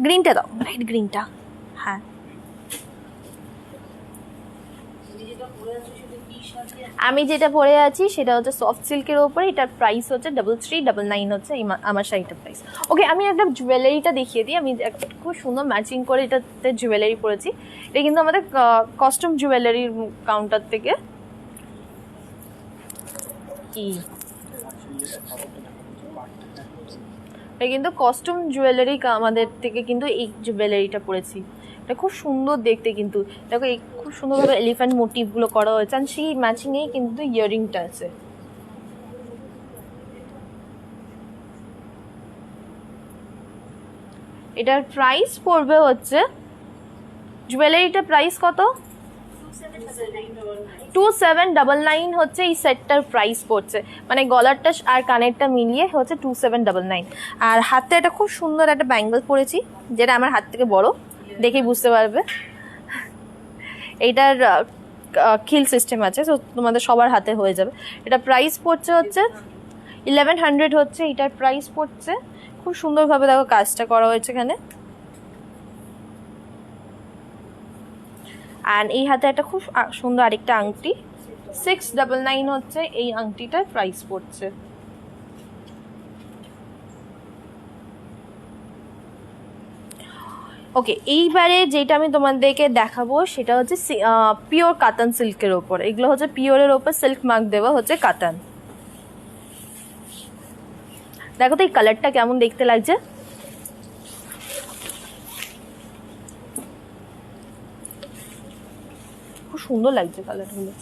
গ্রিনটা, দাও লাইট গ্রিনটা। হ্যাঁ, আমি যেটা পরে আছি সেটা হচ্ছে সফট সিল্কের ওপরে, এটার প্রাইস হচ্ছে 3399 হচ্ছে আমার শাড়িটার প্রাইস। ওকে, আমি একটা জুয়েলারিটা দেখিয়ে দিই। আমি খুব সুন্দর ম্যাচিং করে এটাতে জুয়েলারি পরেছি। এটা কিন্তু আমাদের কস্টিউম জুয়েলারির কাউন্টার থেকে। কি এটা কিন্তু কস্টিউম জুয়েলারি আমাদের থেকে কিন্তু এই জুয়েলারিটা পরেছি। এটা খুব সুন্দর দেখতে, কিন্তু দেখো এই খুব সুন্দরভাবে এলিফ্যান্ট মোটিভগুলো করা হয়েছে, আর সেই ম্যাচিংয়েই কিন্তু ইয়াররিংটা আছে। এটার প্রাইস পড়বে হচ্ছে, জুয়েলারিটার প্রাইস কত? 2799 হচ্ছে এই সেটটার প্রাইস পড়ছে, মানে গলারটা আর কানেরটা মিলিয়ে হচ্ছে 2799। আর হাতে একটা খুব সুন্দর একটা ব্যাঙ্গল পরেছি, যেটা আমার হাত থেকে বড়, দেখেই বুঝতে পারবে। এইটার খিল সিস্টেম আছে, তো তোমাদের সবার হাতে হয়ে যাবে। এটা প্রাইস পড়ছে হচ্ছে 1100 হচ্ছে এটার প্রাইস পড়ছে। খুব সুন্দরভাবে দেখো কাজটা করা হয়েছে এখানে। আর এই হাতে একটা খুব সুন্দর আরেকটা আংটি, 699 হচ্ছে এই আংটিটার প্রাইস পড়ছে। ওকে, এইবারে যেটা আমি তোমাদেরকে দেখাবো সেটা হচ্ছে পিওর কাতান সিল্কের ওপর। এগুলো হচ্ছে পিওরের ওপর সিল্ক মার্ক দেওয়া হচ্ছে কাতান। দেখো তো এই কালারটা কেমন দেখতে লাগছে। খুব সুন্দর লাগছে কালারগুলো।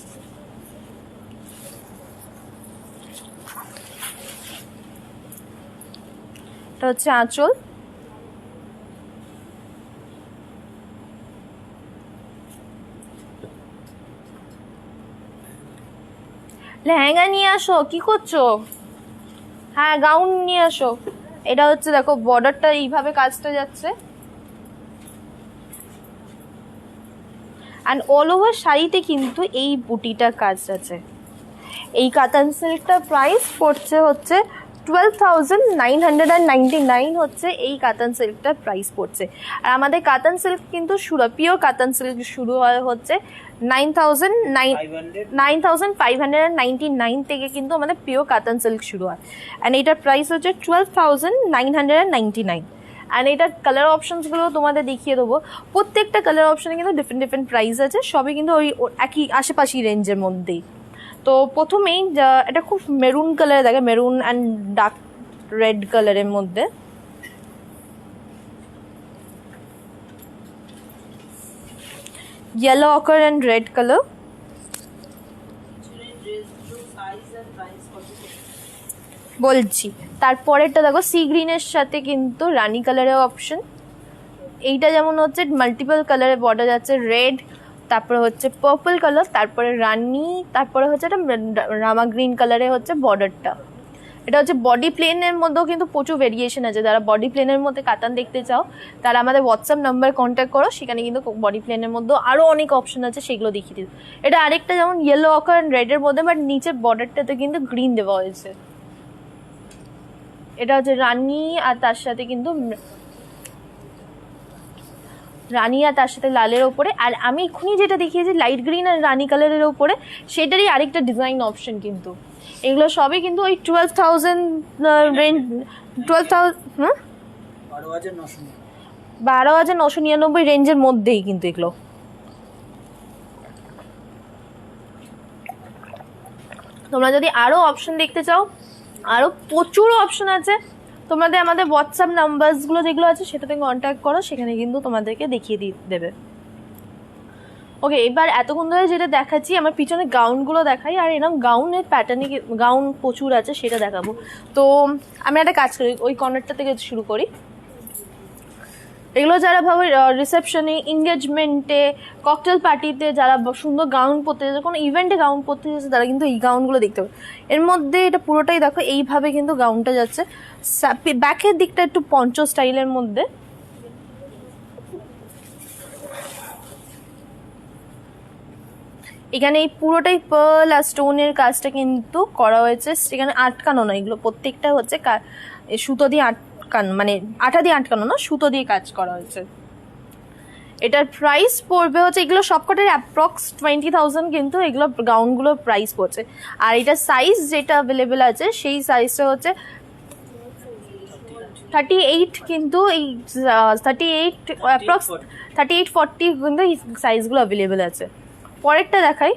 এটা হচ্ছে আঁচল। লেহেঙ্গা নিয়ে আসো, কি করছো? হ্যাঁ, গাউন নিয়ে আসো। এটা হচ্ছে দেখো বর্ডারটা এইভাবে কাজটা যাচ্ছে, অ্যান্ড অল ওভার শাড়িতে কিন্তু এই বুটিটা কাজ আছে। এই কাতান সিল্কটার প্রাইস পড়ছে হচ্ছে 12,999 হচ্ছে এই কাতান সিল্কটার প্রাইস পড়ছে। আর আমাদের কাতান সিল্ক কিন্তু পিওর কাতান সিল্ক শুরু হয় হচ্ছে 9,599 থেকে কিন্তু আমাদের পিওর কাতান সিল্ক শুরু হয়, অ্যান্ড এটার প্রাইস হচ্ছে 12,999। অ্যান্ড এটার কালার অপশনসগুলো তোমাদের দেখিয়ে দেবো। প্রত্যেকটা কালার অপশনে কিন্তু ডিফারেন্ট প্রাইস আছে, সবই কিন্তু ওই একই আশেপাশি রেঞ্জের মধ্যেই। তো প্রথমেই এটা খুব মেরুন কালারে দেখে, মেরুন অ্যান্ড ডার্ক রেড কালারের মধ্যে। Yellow ochre and red colour. বলছি তারপরেরটা দেখো সি গ্রিনের সাথে কিন্তু রানি কালারের অপশন। এইটা যেমন হচ্ছে মাল্টিপল কালারের বর্ডার যাচ্ছে, রেড, তারপরে হচ্ছে পার্পল কালার, তারপরে রানি, তারপরে হচ্ছে একটা রামা গ্রিন কালারে হচ্ছে বর্ডারটা। এটা হচ্ছে বডি প্লেনের মধ্যেও কিন্তু প্রচুর ভেরিয়েশন আছে। যারা বডি প্লেনের মধ্যে কাতান দেখতে চাও তারা আমাদের হোয়াটসঅ্যাপ নাম্বার কন্ট্যাক্ট করো, সেখানে কিন্তু বডি প্লেনের মধ্যেও আরও অনেক অপশন আছে, সেগুলো দেখিয়ে দিই। এটা আরেকটা যেমন ইয়েলো অকার অ্যান্ড রেডের মধ্যে, বাট নিচের বর্ডারটাতে কিন্তু গ্রিন দেওয়া হয়েছে। এটা হচ্ছে রানি, আর তার সাথে কিন্তু রানি আর তার সাথে লালের ওপরে। আর আমি এক্ষুনি যেটা দেখিয়েছি লাইট গ্রিন আর রানি কালারের ওপরে, সেটারই আরেকটা ডিজাইন অপশন। কিন্তু এগুলো সবই কিন্তু ওই 12,000 রেঞ্জ, 12,000 12,999 রেঞ্জের মধ্যেই কিন্তু এগুলো। তোমরা যদি আরও অপশন দেখতে চাও, আরও প্রচুর অপশন আছে। তোমাদের আমাদের হোয়াটসঅ্যাপ নাম্বারসগুলো যেগুলো আছে সেটাতে কন্ট্যাক্ট করো, সেখানে কিন্তু তোমাদেরকে দেখিয়ে দেবে। ওকে, এবার এতক্ষণ ধরে যেটা দেখাচ্ছি, আমার পিছনে গাউনগুলো দেখাই, আর এরকম গাউনের প্যাটার্নে গাউন প্রচুর আছে সেটা দেখাবো। তো আমি একটা কাজ করি, ওই কর্নারটা থেকে শুরু করি। এগুলো যারা ভাবে রিসেপশনে, এঙ্গেজমেন্টে, ককটেল পার্টিতে যারা সুন্দর গাউন পরতে যাচ্ছে, কোনো ইভেন্টে গাউন পরতে যাচ্ছে, তারা কিন্তু এই গাউনগুলো দেখতে পাবে। এর মধ্যে এটা পুরোটাই দেখো এইভাবে কিন্তু গাউনটা যাচ্ছে। ব্যাকের দিকটা একটু পঞ্চ স্টাইলের মধ্যে। এখানে এই পুরোটাই পার্ল আর স্টোনের কাজটা কিন্তু করা হয়েছে, এখানে আটকানো না, এগুলো প্রত্যেকটা হচ্ছে সুতো দিয়ে আটকানো, মানে আঠা দিয়ে আটকানো না, সুতো দিয়ে কাজ করা হয়েছে। এটার প্রাইস পড়বে হচ্ছে, এগুলো সবকটার অ্যাপ্রক্স 20,000 কিন্তু এগুলো গাউনগুলোর প্রাইস পড়ছে। আর এটার সাইজ যেটা অ্যাভেলেবেল আছে সেই সাইজটা হচ্ছে 38, কিন্তু এই 38 অ্যাপ্রক্স 38-40 কিন্তু এই সাইজগুলো অ্যাভেলেবেল আছে। পরেরটা দেখাই।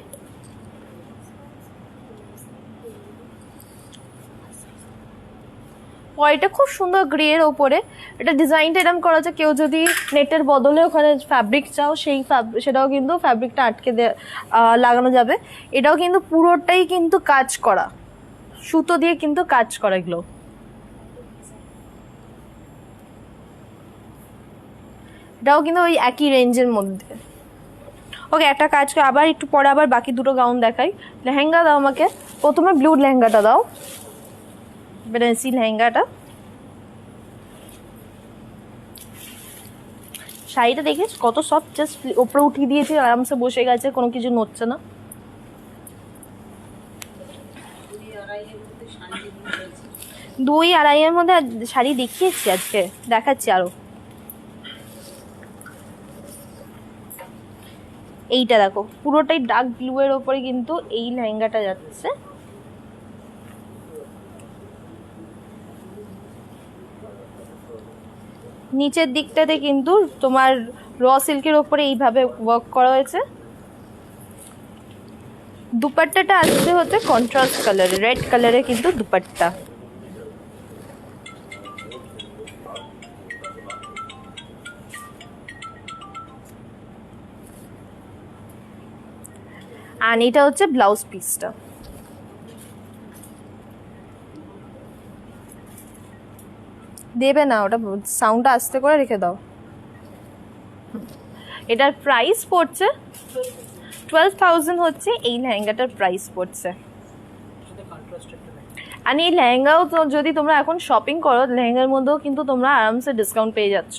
পরেরটা খুব সুন্দর গ্রের ওপরে, এটা ডিজাইনটা এরকম করা আছে, কেউ যদি নেটের বদলে ওখানে ফ্যাব্রিক চাও সেটাও কিন্তু ফ্যাব্রিকটা আটকে লাগানো যাবে। এটাও কিন্তু পুরোটাই কিন্তু কাজ করা, সুতো দিয়ে কিন্তু কাজ করা এগুলো। এটাও কিন্তু ওই একই রেঞ্জের মধ্যে। ওকে, একটা কাজ করে আবার একটু পরে আবার বাকি দুটো গাউন দেখাই। লেহেঙ্গা দাও আমাকে, প্রথমে ব্লু লেহেঙ্গাটা দাও, বেনারসি লেহেঙ্গাটা। শাড়িটা দেখিস কত সফট, জাস্ট ওপরে উঠিয়ে দিয়েছে, আরামসে বসে গেছে, কোনো কিছু নড়ছে না। দুই আড়াইয়ের মধ্যে শাড়ি দেখিয়েছি আজকে, দেখাচ্ছি আরো। এইটা দেখো, পুরোটাই ডার্ক ব্লু এর ওপরে কিন্তু এই লেহেঙ্গাটা যাচ্ছে। নিচের দিকটাতে কিন্তু তোমার র সিল্কের ওপরে এইভাবে ওয়ার্ক করা হয়েছে। দুপাট্টাটা আসছে হচ্ছে কন্ট্রাস্ট কালারে, রেড কালারে কিন্তু দুপাট্টা। আর এটা হচ্ছে ব্লাউজ পিসটা। দেবে না, ওটা সাউন্ডটা আস্তে করে রেখে দাও। এটার প্রাইস পড়ছে 12,000 হচ্ছে এই লেহেঙ্গাটার প্রাইস পড়ছে। আর এই লেহেঙ্গাও তো যদি তোমরা এখন শপিং করো, লেহেঙ্গার মধ্যেও কিন্তু তোমরা আরামসে ডিসকাউন্ট পেয়ে যাচ্ছ।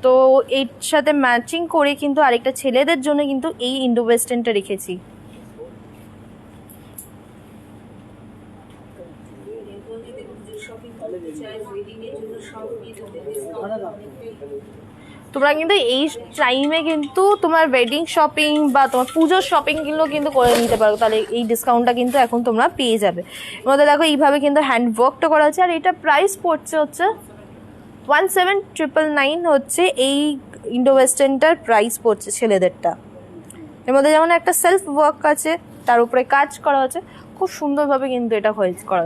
তো এর সাথে ম্যাচিং করে কিন্তু আরেকটা ছেলেদের জন্য কিন্তু এই ইন্ডো ওয়েস্টার্নটা রেখেছি। তোমরা কিন্তু এই টাইমে কিন্তু তোমার ওয়েডিং শপিং বা তোমার পুজোর শপিংগুলো কিন্তু করে নিতে পারো, তাহলে এই ডিসকাউন্টটা কিন্তু এখন তোমরা পেয়ে যাবে। এর মধ্যে দেখো এইভাবে কিন্তু হ্যান্ড ওয়ার্কটা করা আছে। আর এটা প্রাইস পড়ছে হচ্ছে 17,999 হচ্ছে এই ইন্ডো ওয়েস্টার্নটার প্রাইস পড়ছে ছেলেদেরটা। এর মধ্যে যেমন একটা সেলফ ওয়ার্ক আছে, তার উপরে কাজ করা আছে, খুব সুন্দরভাবে কিন্তু এটা হয়েছে করা।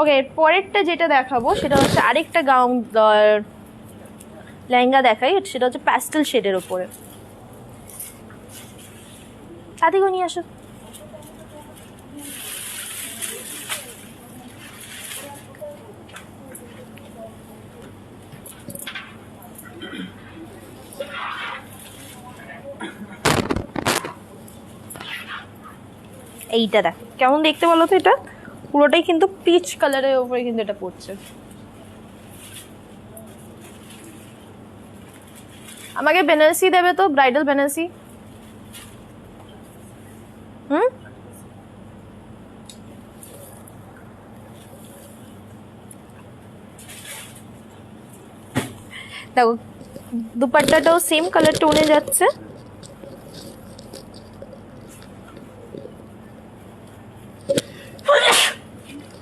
ওকে, পরেরটা যেটা দেখাবো সেটা হচ্ছে আরেকটা গাউন লেহেঙ্গা দেখাই, সেটা হচ্ছে প্যাস্টেল শেডের ওপরে। সাথীকে নিয়ে আসো। এইটা দেখ কেমন দেখতে বলো তো, এটা পুরোটাই কিন্তু পিচ কালারের উপরে কিন্তু এটা পড়ছে। আমাকে বেনারসি দেবে তো, ব্রাইডাল বেনারসি। দেখো দুপাট্টাটাও সেম কালার টোনে যাচ্ছে।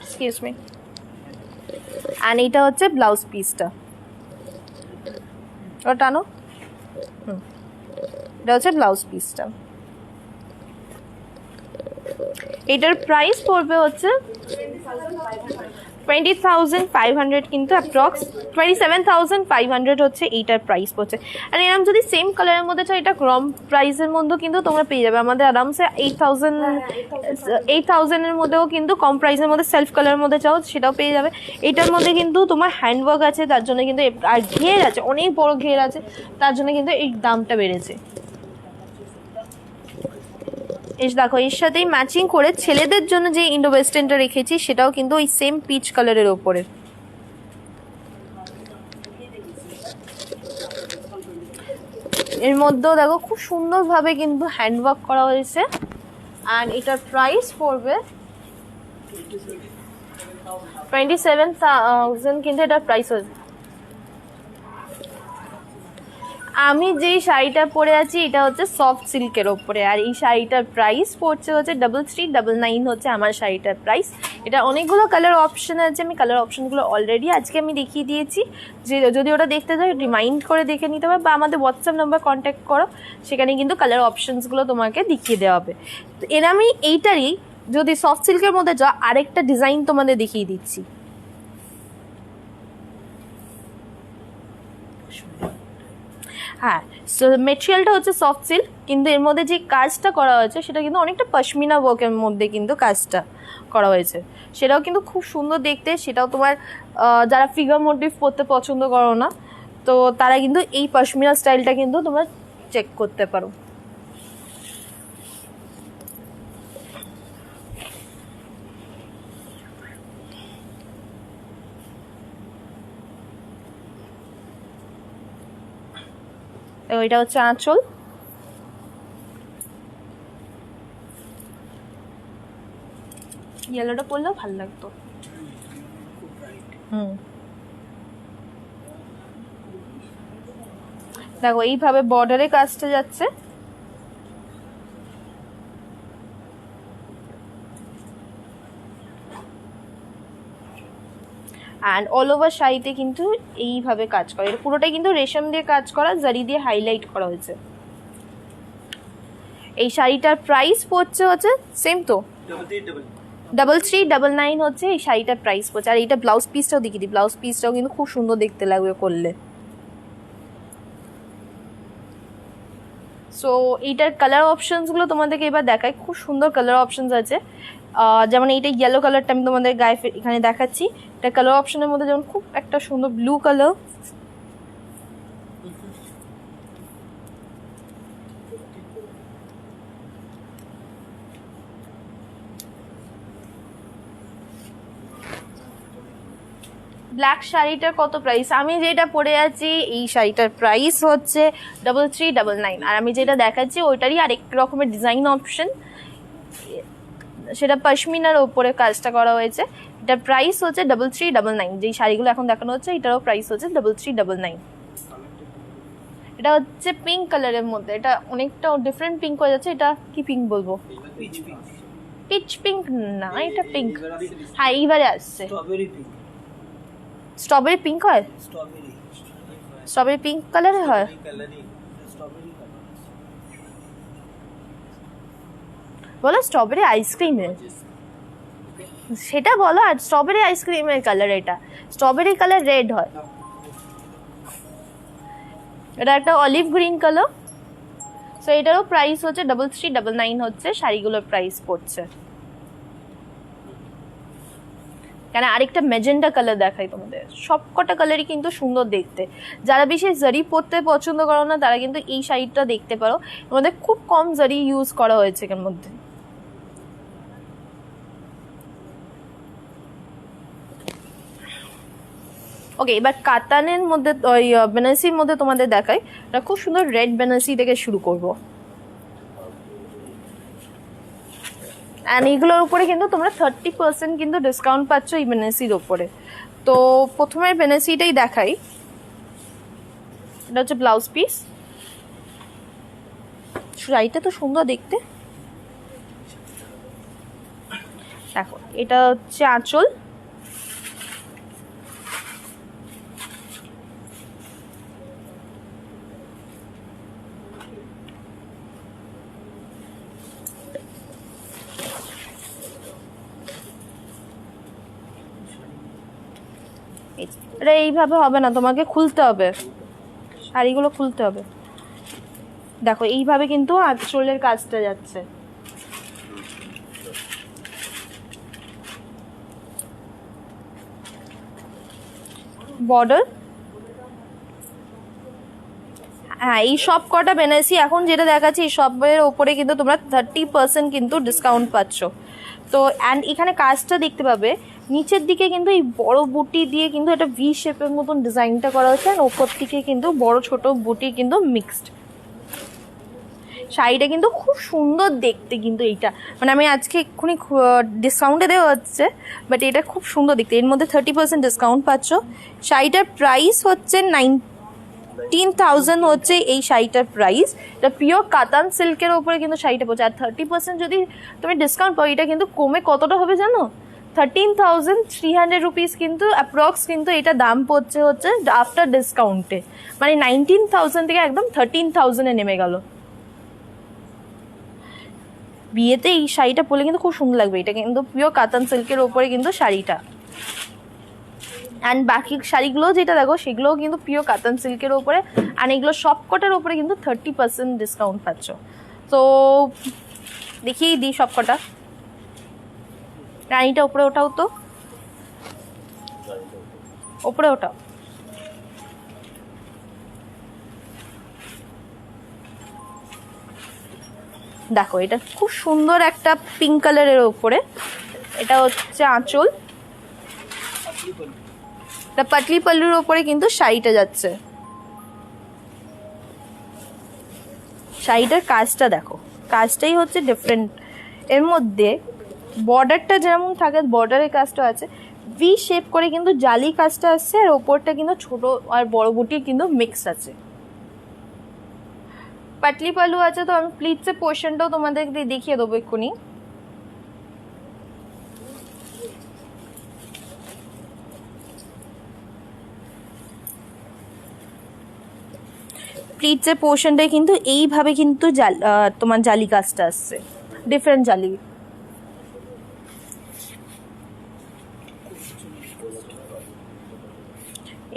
Excuse me. আর এইটা হচ্ছে ব্লাউজ পিসটা, ওটা টানো। এটা হচ্ছে ব্লাউজ পিসটা। এটার প্রাইস পড়বে হচ্ছে 20,500, কিন্তু অ্যাপ্রক্স 27,500 হচ্ছে এইটার প্রাইস পড়ছে। আর এরকম যদি সেম কালারের মধ্যে চাই, এটা কম প্রাইসের মধ্যেও কিন্তু তোমরা পেয়ে যাবে আমাদের আরামসে 8,000-এর মধ্যেও কিন্তু কম প্রাইসের মধ্যে সেলফ কালারের মধ্যে চাও সেটাও পেয়ে যাবে। এটার মধ্যে কিন্তু তোমার হ্যান্ডওয়ার্ক আছে, তার জন্য কিন্তু আর ঘের আছে, অনেক বড় ঘের আছে, তার জন্য কিন্তু এই দামটা বেড়েছে। দেখো এর সাথেই ম্যাচিং করে ছেলেদের জন্য যে ইন্ডো ওয়েস্টার্নটা রেখেছি সেটাও কিন্তু ওই সেম পিচ কালারের ওপরে। এর মধ্যেও দেখো খুব সুন্দরভাবে কিন্তু হ্যান্ডওয়ার্ক করা হয়েছে। অ্যান্ড এটার প্রাইস পড়বে 27,000 কিন্তু এটার প্রাইস হচ্ছে। আমি যেই শাড়িটা পরে আছি এটা হচ্ছে সফট সিল্কের ওপরে, আর এই শাড়িটার প্রাইস পড়ছে হচ্ছে 3399 হচ্ছে আমার শাড়িটার প্রাইস। এটা অনেকগুলো কালার অপশন আছে, আমি কালার অপশনগুলো অলরেডি আজকে আমি দেখিয়ে দিয়েছি, যে যদি ওটা দেখতে চাও রিমাইন্ড করে দেখে নিতে হবে, বা আমাদের হোয়াটসঅ্যাপ নাম্বার কন্ট্যাক্ট করো, সেখানে কিন্তু কালার অপশনসগুলো তোমাকে দেখিয়ে দেওয়া হবে। তো এর আমি এইটারই যদি সফট সিল্কের মধ্যে যাও আরেকটা ডিজাইন তোমাদের দেখিয়ে দিচ্ছি। হ্যাঁ, সো মেটেরিয়ালটা হচ্ছে সফট সিল্ক, কিন্তু এর মধ্যে যে কাজটা করা হয়েছে সেটা কিন্তু অনেকটা পশমিনা ওয়ার্কের মধ্যে কিন্তু কাজটা করা হয়েছে, সেটাও কিন্তু খুব সুন্দর দেখতে। সেটাও তোমার যারা ফিগার মোটিভ পরতে পছন্দ করো না, তো তারা কিন্তু এই পশমিনা স্টাইলটা কিন্তু তোমরা চেক করতে পারো। এটা হচ্ছে আঁচল, ইয়েলোটা পরলেও ভালো লাগতো। দেখো এইভাবে বর্ডারে কাজটা যাচ্ছে, অ্যান্ড অল ওভার শাড়িতে কিন্তু এইভাবে কাজ করে। এটা পুরোটাই কিন্তু রেশম দিয়ে কাজ করা, জারি দিয়ে হাইলাইট করা হয়েছে। এই শাড়িটার প্রাইস পড়ছে হচ্ছে সেম তো 3399 হচ্ছে এই শাড়িটার প্রাইস পড়ছে। আর এইটা ব্লাউজ পিসটাও দেখিয়ে দিই, ব্লাউজ পিসটাও কিন্তু খুব সুন্দর দেখতে লাগবে করলে। সো এইটার কালার অপশনসগুলো তোমাদেরকে এবার দেখাই, খুব সুন্দর কালার অপশনস আছে। যেমন এইটা ইয়েলো কালারটা আমি তোমাদের গায়ে এখানে দেখাচ্ছি, এটা কালার অপশনের মধ্যে যেমন খুব একটা সুন্দর ব্লু কালার, ব্ল্যাক শাড়িটার কত প্রাইস? আমি যেটা পরে আছি এই শাড়িটার প্রাইস হচ্ছে 3399, আর আমি যেটা দেখাচ্ছি ওইটারই আরেক রকমের ডিজাইন অপশন, সেটা পশমিনার ওপরে কাজটা করা হয়েছে। এটার প্রাইস হচ্ছে 3399। যেই শাড়িগুলো এখন দেখানো হচ্ছে এটারও প্রাইস হচ্ছে 3399। এটা হচ্ছে পিঙ্ক কালারের মধ্যে, এটা অনেকটা ডিফারেন্ট পিঙ্ক হয়ে যাচ্ছে। এটা কি পিঙ্ক বলবো? পিচ পিঙ্ক না, এটা পিঙ্ক। হ্যাঁ, এইবারে আসছে স্ট্রবেরি পিঙ্ক হয়, স্ট্রবেরি পিঙ্ক কালারে হয়। বলো স্ট্রবেরি আইসক্রিমের, সেটা বলো। আর স্ট্রবেরি আইসক্রিমের কালার, এটা স্ট্রবেরি কালার রেড হয়, এটা একটা অলিভ গ্রিন কালার। সো এটারও প্রাইস হচ্ছে 3399 হচ্ছে শাড়িগুলোর প্রাইস পড়ছে। কেন আরেকটা ম্যাজেন্ডা কালার দেখাই তোমাদের, সবকটা কালারই কিন্তু সুন্দর দেখতে। যারা বেশি জারি পরতে পছন্দ করো না তারা কিন্তু এই শাড়িটা দেখতে পারো, এর মধ্যে খুব কম জারি ইউজ করা হয়েছে এর মধ্যে। ওকে, এবার কাতানের মধ্যে ওই বেনারসির মধ্যে তোমাদের দেখাই। এটা খুব সুন্দর রেড বেনারসি থেকে শুরু করবো, অ্যান্ড এইগুলোর উপরে কিন্তু তোমরা 30% কিন্তু ডিসকাউন্ট পাচ্ছ এই বেনারসির ওপরে। তো প্রথমে বেনারসিটাই দেখাই, এটা হচ্ছে ব্লাউজ পিস। শাড়িটা তো সুন্দর দেখতে, দেখো এটা হচ্ছে আঁচল, এটা এইভাবে হবে না, তোমাকে খুলতে হবে, শাড়িগুলো খুলতে হবে। দেখো এইভাবে কিন্তু আঁচলের কাজটা যাচ্ছে। বর্ডার, হ্যাঁ এই সব কটা বেনারসি এখন যেটা দেখাচ্ছি এই সবের ওপরে কিন্তু তোমরা 30% কিন্তু ডিসকাউন্ট পাচ্ছ। তো অ্যান্ড এখানে কাজটা দেখতে পাবে নিচের দিকে কিন্তু এই বড় বুটি দিয়ে কিন্তু একটা ভি শেপের মতন ডিজাইনটা করা হচ্ছে, আর ওপর দিকে কিন্তু বড় ছোট বুটি কিন্তু মিক্সড। শাড়িটা কিন্তু খুব সুন্দর দেখতে, কিন্তু এইটা মানে আমি আজকে এক্ষুনি ডিসকাউন্টে দেওয়া হচ্ছে, বাট এটা খুব সুন্দর দেখতে। এর মধ্যে 30% ডিসকাউন্ট পাচ্ছ। শাড়িটার প্রাইস হচ্ছে 19,000 হচ্ছে এই শাড়িটার প্রাইস। এটা পিওর কাতান সিল্কের ওপরে কিন্তু শাড়িটা পড়ছে। আর 30% যদি তুমি ডিসকাউন্ট পাও, এটা কিন্তু কমে কতটা হবে জানো? 13,300 রুপিস কিন্তু অ্যাপ্রক্স কিন্তু এটা দাম পড়ছে হচ্ছে আফটার ডিসকাউন্টে। মানে 19,000 থেকে একদম 13,000-এ নেমে গেল। বিয়েতে এই শাড়িটা পরলে কিন্তু খুব সুন্দর লাগবে। এটা কিন্তু পিওর কাতান সিল্কের ওপরে কিন্তু শাড়িটা। অ্যান্ড বাকি শাড়িগুলো যেটা দেখো সেগুলোও কিন্তু পিওর কাতান সিল্কের ওপরে, আর এগুলো সবকটার ওপরে কিন্তু 30% ডিসকাউন্ট পাচ্ছ। তো দেখিয়েই দিই সবকটা। রানীটা ওপরে ওঠাও তো, ওপরে ওঠাও। দেখো এটা খুব সুন্দর একটা পিঙ্ক কালারের ওপরে, এটা হচ্ছে আঁচল, এটা পাটলি পাল্লুর ওপরে কিন্তু শাড়িটা যাচ্ছে। শাড়িটার কাজটা দেখো, কাজটাই হচ্ছে ডিফারেন্ট। এর মধ্যে বর্ডারটা যেমন থাকে, বর্ডারের কাজটা আছে, ভি শেপ করে কিন্তু জালি কাজটা আসছে, আর ওপরটা কিন্তু ছোট আর বড় বুটি কিন্তু মিক্স আছে। পাটলি পাল্লু আছে। তো আমি প্লিটসের পোর্শনটাও তোমাদের দেখিয়ে দেবো এক্ষুনি। প্লিটসের পোর্শনটাই কিন্তু এইভাবে কিন্তু তোমার জালি কাজটা আসছে, ডিফারেন্ট জালি।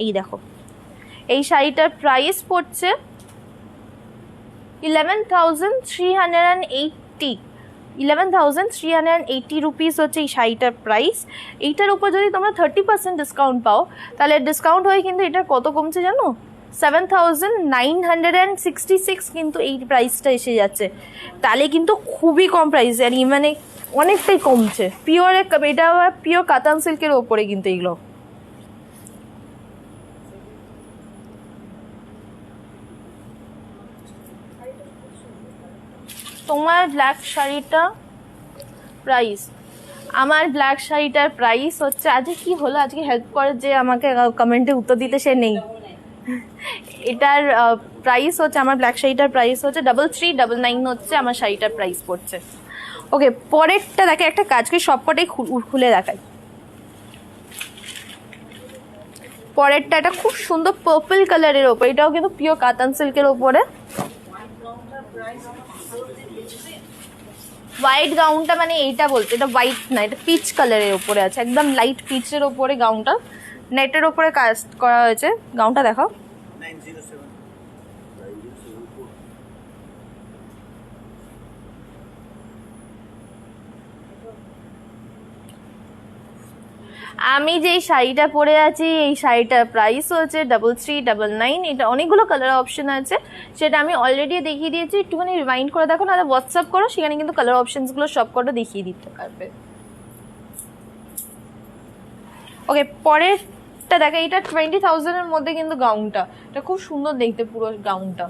এই দেখো এই শাড়িটার প্রাইস পড়ছে 11,380। 11,380 রুপিস হচ্ছে এই শাড়িটার প্রাইস। এইটার উপর যদি তোমরা 30% ডিসকাউন্ট পাও, তাহলে ডিসকাউন্ট হয়ে কিন্তু এটা কত কমছে জানো? 7,966 কিন্তু এই প্রাইসটা এসে যাচ্ছে। তাহলে কিন্তু খুবই কম প্রাইস, আর মানে অনেকটাই কমছে। পিওর এটা পিওর কাতান সিল্কের ওপরে কিন্তু এইগুলো। তোমার ব্ল্যাক শাড়িটা প্রাইস, আমার ব্ল্যাক শাড়িটার প্রাইস হচ্ছে, আজকে কি হলো, আজকে হেল্প করে যে আমাকে কমেন্টে উত্তর দিতে সে নেই। এটার প্রাইস হচ্ছে, আমার ব্ল্যাক শাড়িটার প্রাইস হচ্ছে 3399 হচ্ছে আমার শাড়িটার প্রাইস পড়ছে। ওকে, পরেরটা দেখে একটা কাজকে সবকটাই খুলে দেখাই। পরেরটা একটা খুব সুন্দর পার্পল কালারের ওপর, এটাও কিন্তু পিওর কাতান সিল্কের ওপরে। হোয়াইট গাউনটা মানে এইটা বলতে, এটা হোয়াইট না, এটা পিচ কালারের ওপরে আছে, একদম লাইট পিচের ওপরে গাউনটা, নেটের ওপরে কাজ করা হয়েছে। গাউনটা দেখাও। আমি যেই শাড়িটা পরে আছি, এই শাড়িটার প্রাইস হচ্ছে 3399। এটা অনেকগুলো কালার অপশন আছে, সেটা আমি অলরেডি দেখিয়ে দিয়েছি। একটুখানি রিমাইন্ড করে দেখো, নাহলে হোয়াটসঅ্যাপ করো, সেখানে কিন্তু কালার অপশনসগুলো সবকটা দেখিয়ে দিতে পারবে। ওকে, পরেরটা দেখো, এটা 20,000-এর মধ্যে কিন্তু গাউনটা, এটা খুব সুন্দর দেখতে পুরো গাউনটা।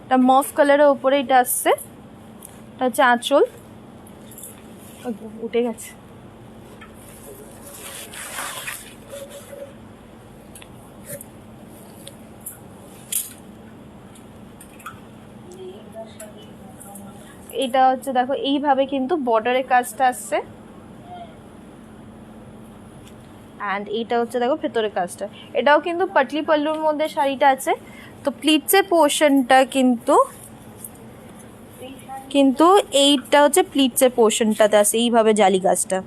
এটা মফ কালারের উপরে এটা আসছে, এটা হচ্ছে আঁচল, উঠে গেছে। এটা হচ্ছে দেখো এইভাবে কিন্তু বর্ডারের কাজটা আসছে, অ্যান্ড এইটা হচ্ছে দেখো ভেতরের কাজটা। এটাও কিন্তু পাটলি পাল্লুর মধ্যে শাড়িটা আছে। তো প্লিটসের পোর্শনটা কিন্তু এইটা হচ্ছে প্লিটসের পোর্শনটাতে আছে এইভাবে জালি কাজটা।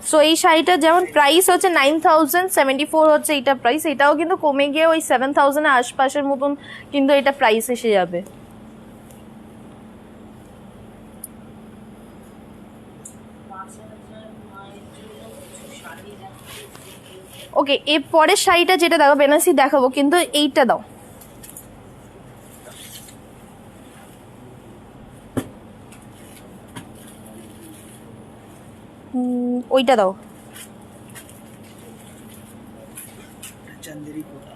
সো এই শাড়িটা যেমন প্রাইস হচ্ছে 9,074 হচ্ছে এইটা প্রাইস, এটাও কিন্তু কমে গিয়ে ওই 7,000-এর আশপাশের মতন কিন্তু এটা প্রাইস এসে যাবে। ওকে, এর পরের শাড়িটা যেটা দেখো বেনারসি দেখাবো, কিন্তু এইটা দাও। ওইটা দাও। চান্দেরি কোটা।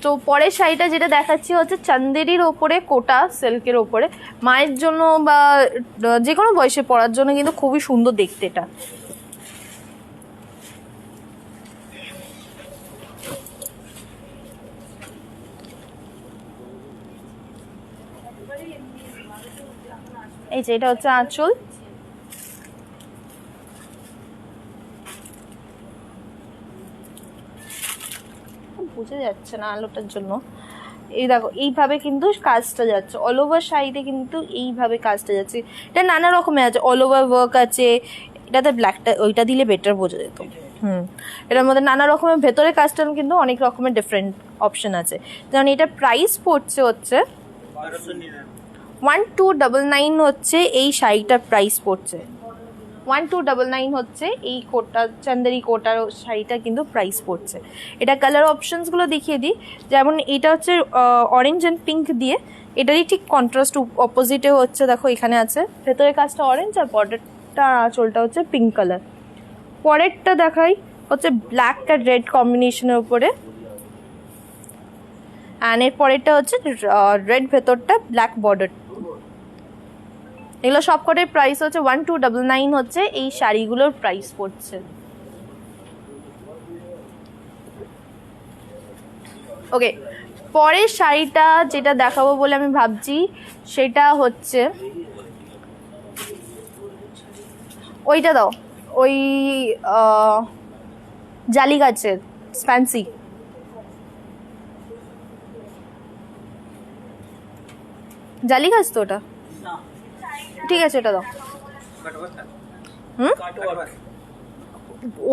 তো পরের শাড়িটা যেটা দেখাচ্ছি হচ্ছে চান্দেরির ওপরে কোটা সিল্কের ওপরে, মায়ের জন্য বা যে কোনো বয়সে পরার জন্য কিন্তু খুবই সুন্দর দেখতে এটা। এই যে এটা হচ্ছে আঁচল, বুঝে যাচ্ছে না আলোটার জন্য। এই দেখো এইভাবে কিন্তু কাজটা যাচ্ছে, অল ওভার শাড়িতে কিন্তু এইভাবে কাজটা যাচ্ছে। এটা নানা রকমের আছে, অল ওভার ওয়ার্ক আছে, এটাতে ব্ল্যাকটা ওইটা দিলে বেটার বোঝা যেত। এটার মধ্যে নানা রকমের ভেতরে কাজটা কিন্তু অনেক রকমের ডিফারেন্ট অপশন আছে। যেমন এটা প্রাইস পড়ছে হচ্ছে 1299 হচ্ছে এই শাড়িটার প্রাইস পড়ছে, 1299 হচ্ছে এই কোটা চান্দেরি কোটার শাড়িটা কিন্তু প্রাইস পড়ছে। এটা কালার অপশনসগুলো দেখিয়ে দিই। যেমন এটা হচ্ছে অরেঞ্জ অ্যান্ড পিঙ্ক দিয়ে, এটারই ঠিক কন্ট্রাস্ট অপোজিটে হচ্ছে, দেখো এখানে আছে ভেতরের কাজটা অরেঞ্জ আর বর্ডারটা আঁচলটা হচ্ছে পিঙ্ক কালার। পরেরটা দেখাই হচ্ছে ব্ল্যাক আর রেড কম্বিনেশনের উপরে, অ্যান্ড এর পরেরটা হচ্ছে রেড ভেতরটা ব্ল্যাক বর্ডার। এগুলো সবকটার প্রাইস হচ্ছে 1299 হচ্ছে এই শাড়িগুলোর প্রাইস পড়ছে। ওকে, পরের শাড়িটা যেটা দেখাবো বলে আমি ভাবছি সেটা হচ্ছে ওইটা দাও, ওই জালি গাছের ফ্যান্সি, জালি গাছ তো ওটা, ঠিক আছে ওটা দাও।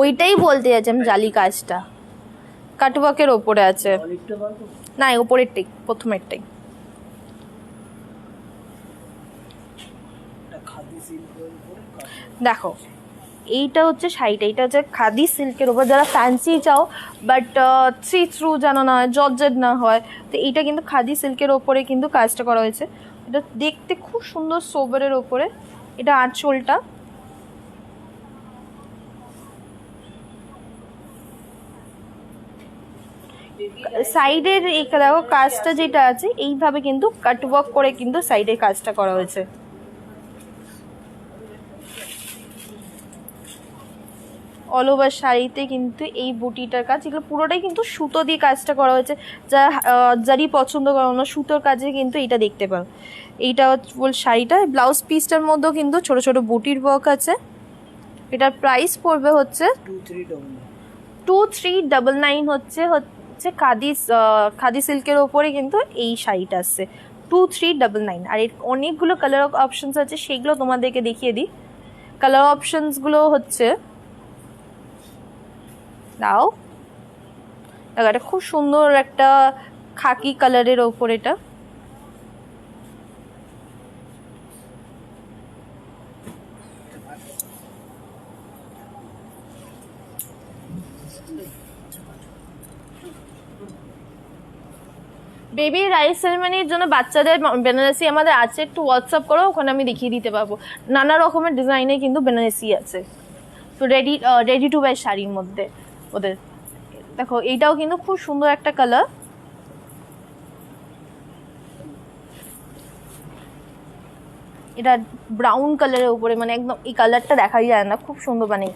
ওইটাই বলতে যাচ্ছি আমি, জালি কাজটা কাটওয়ার্কের ওপরে আছে না, ওপরেরটাই প্রথমেরটাই। দেখো এইটা হচ্ছে শাড়িটা, এটা হচ্ছে খাদি সিল্কের ওপর, যারা ফ্যান্সি চাও বাট থ্রি থ্রু যেন না হয়, জর্জেট না হয়, তো এইটা কিন্তু খাদি সিল্কের ওপরে কিন্তু কাজটা করা হয়েছে। এটা দেখতে খুব সুন্দর সোবারের ওপরে। এটা আঁচলটা, সাইডের এই দেখো কাজটা যেটা আছে এইভাবে কিন্তু কাটওয়ার্ক করে কিন্তু সাইডের কাজটা করা হয়েছে। অল ওভার শাড়িতে কিন্তু এই বুটিটার কাজ, এগুলো পুরোটাই কিন্তু সুতো দিয়ে কাজটা করা হয়েছে। যা যারই পছন্দ করো না সুতোর কাজে কিন্তু এটা দেখতে পাও। এইটা ফুল শাড়িটা, ব্লাউজ পিসটার মধ্যেও কিন্তু ছোট ছোট বুটির ওয়ার্ক আছে। এটার প্রাইস পড়বে হচ্ছে 2399 হচ্ছে খাদি সিল্কের ওপরে কিন্তু এই শাড়িটা আসছে 2399। আর এর অনেকগুলো কালার অপশনস আছে, সেগুলো তোমাদেরকে দেখিয়ে দিই। কালার অপশনসগুলো হচ্ছে দাও, দেখো এটা খুব সুন্দর একটা খাকি কালারের ওপর, এটা বেবি রাইস সেরেমনির জন্য বাচ্চাদের বেনারসি আমাদের আছে, একটু হোয়াটসঅ্যাপ করো, ওখানে আমি দেখিয়ে দিতে পারবো। নানা রকমের ডিজাইনে কিন্তু বেনারসি আছে, তো রেডি টু ওয়্যার শাড়ির মধ্যে ওদের। দেখো এইটাও কিন্তু খুব সুন্দর একটা কালার, এটা ব্রাউন কালারের উপরে, মানে একদম এই কালারটা দেখাই যায় না, খুব সুন্দর, মানে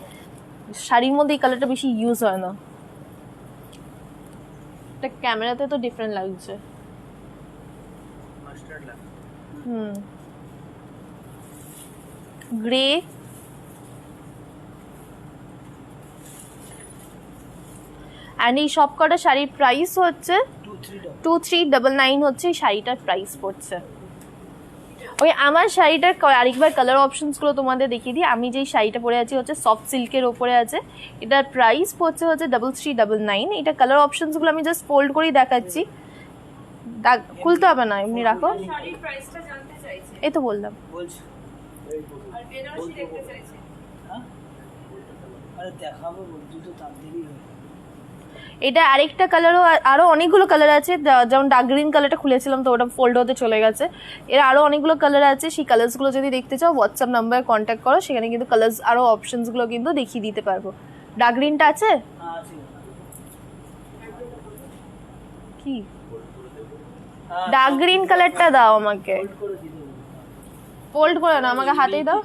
শাড়ির মধ্যে এই কালারটা বেশি ইউজ হয় না। এটা ক্যামেরাতে তো ডিফারেন্ট লাগছে। গ্রে, অ্যান্ড এই সব কটা শাড়ির প্রাইস হচ্ছে 2399 হচ্ছে এই শাড়িটার প্রাইস পড়ছে। ওই আমার শাড়িটার আরেকবার কালার অপশনসগুলো তোমাদের দেখিয়ে দিই। আমি যেই শাড়িটা পরে আছি হচ্ছে সফট সিল্কের ওপরে আছে, এটার প্রাইস পড়ছে হচ্ছে 3399। এটা কালার অপশনসগুলো আমি জাস্ট ফোল্ড করেই দেখাচ্ছি, খুলতে হবে না, এমনি রাখো। এই তো বললাম, এটা আরেকটা কালারও, আরও অনেকগুলো কালার আছে, যেমন ডার্ক গ্রিন কালারটা খুলেছিলাম তো ওটা ফোল্ড হতে চলে গেছে। এর আরও অনেকগুলো কালার আছে, সেই কালার্সগুলো যদি দেখতে চাও হোয়াটসঅ্যাপ নাম্বারে কন্ট্যাক্ট করো, সেখানে কিন্তু কালার্স আরও অপশনসগুলো কিন্তু দেখিয়ে দিতে পারবো। ডার্ক গ্রিনটা আছে কি? ডার্ক গ্রিন কালারটা দাও আমাকে, ফোল্ড করে না, আমাকে হাতেই দাও।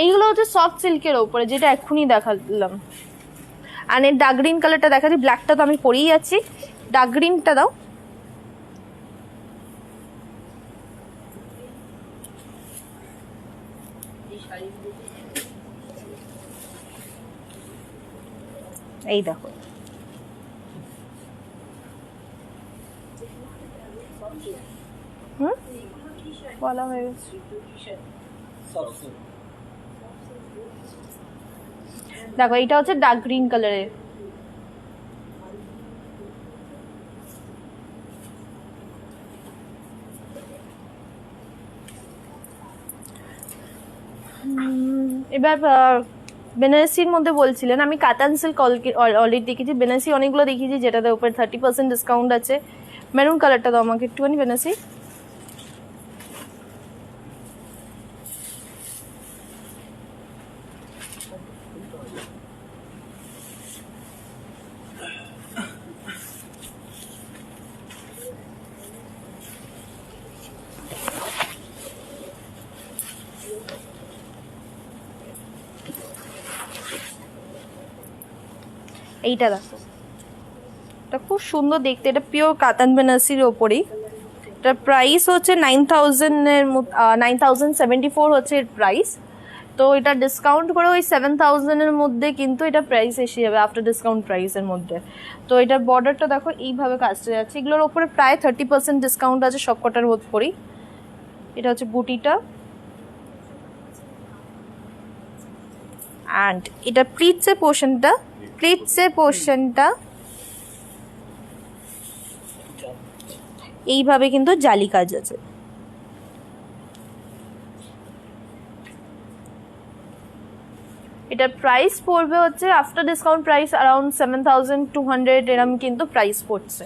এইগুলো হচ্ছে সফট সিল্কের ওপরে, যেটা এক্ষুনি দেখালাম। আর এর ডার্ক গ্রিন কালারটা দেখাচ্ছি, ব্ল্যাকটা তো আমি পরেই যাচ্ছি, ডার্ক গ্রিনটা দাও। এই দেখো, বলা হয়ে গেছে। দেখো এটা হচ্ছে ডার্ক গ্রিন কালারের, এবার বেনারসির মধ্যে বলছিলেন, আমি কাতান সিল্ক অলরেডি দেখেছি, বেনারসি অনেকগুলো দেখিয়েছি যেটাতে উপরে 30% ডিসকাউন্ট আছে। মেরুন কালারটা দাও আমাকে একটুখানি, বেনারসি। এইটা দেখো, এটা খুব সুন্দর দেখতে, এটা পিওর কাতান বেনারসির ওপরেই। এটার প্রাইস হচ্ছে 9,074 হচ্ছে এর প্রাইস। তো এটা ডিসকাউন্ট করে ওই 7,000-এর মধ্যে কিন্তু এটা প্রাইস এসে যাবে, আফটার ডিসকাউন্ট প্রাইসের মধ্যে। তো এটার বর্ডারটা দেখো এইভাবে কাজটা যাচ্ছে, এগুলোর ওপরে প্রায় 30% ডিসকাউন্ট আছে সবকটার ওপরেই। এটা হচ্ছে বুটিটা, অ্যান্ড এটা প্লিটসের পোর্শনটা এইভাবে কিন্তু জালি কাজ আছে। এটার প্রাইস পড়বে হচ্ছে আফটার ডিসকাউন্ট প্রাইস অ্যারাউন্ড 7,200 এরম কিন্তু প্রাইস পড়ছে।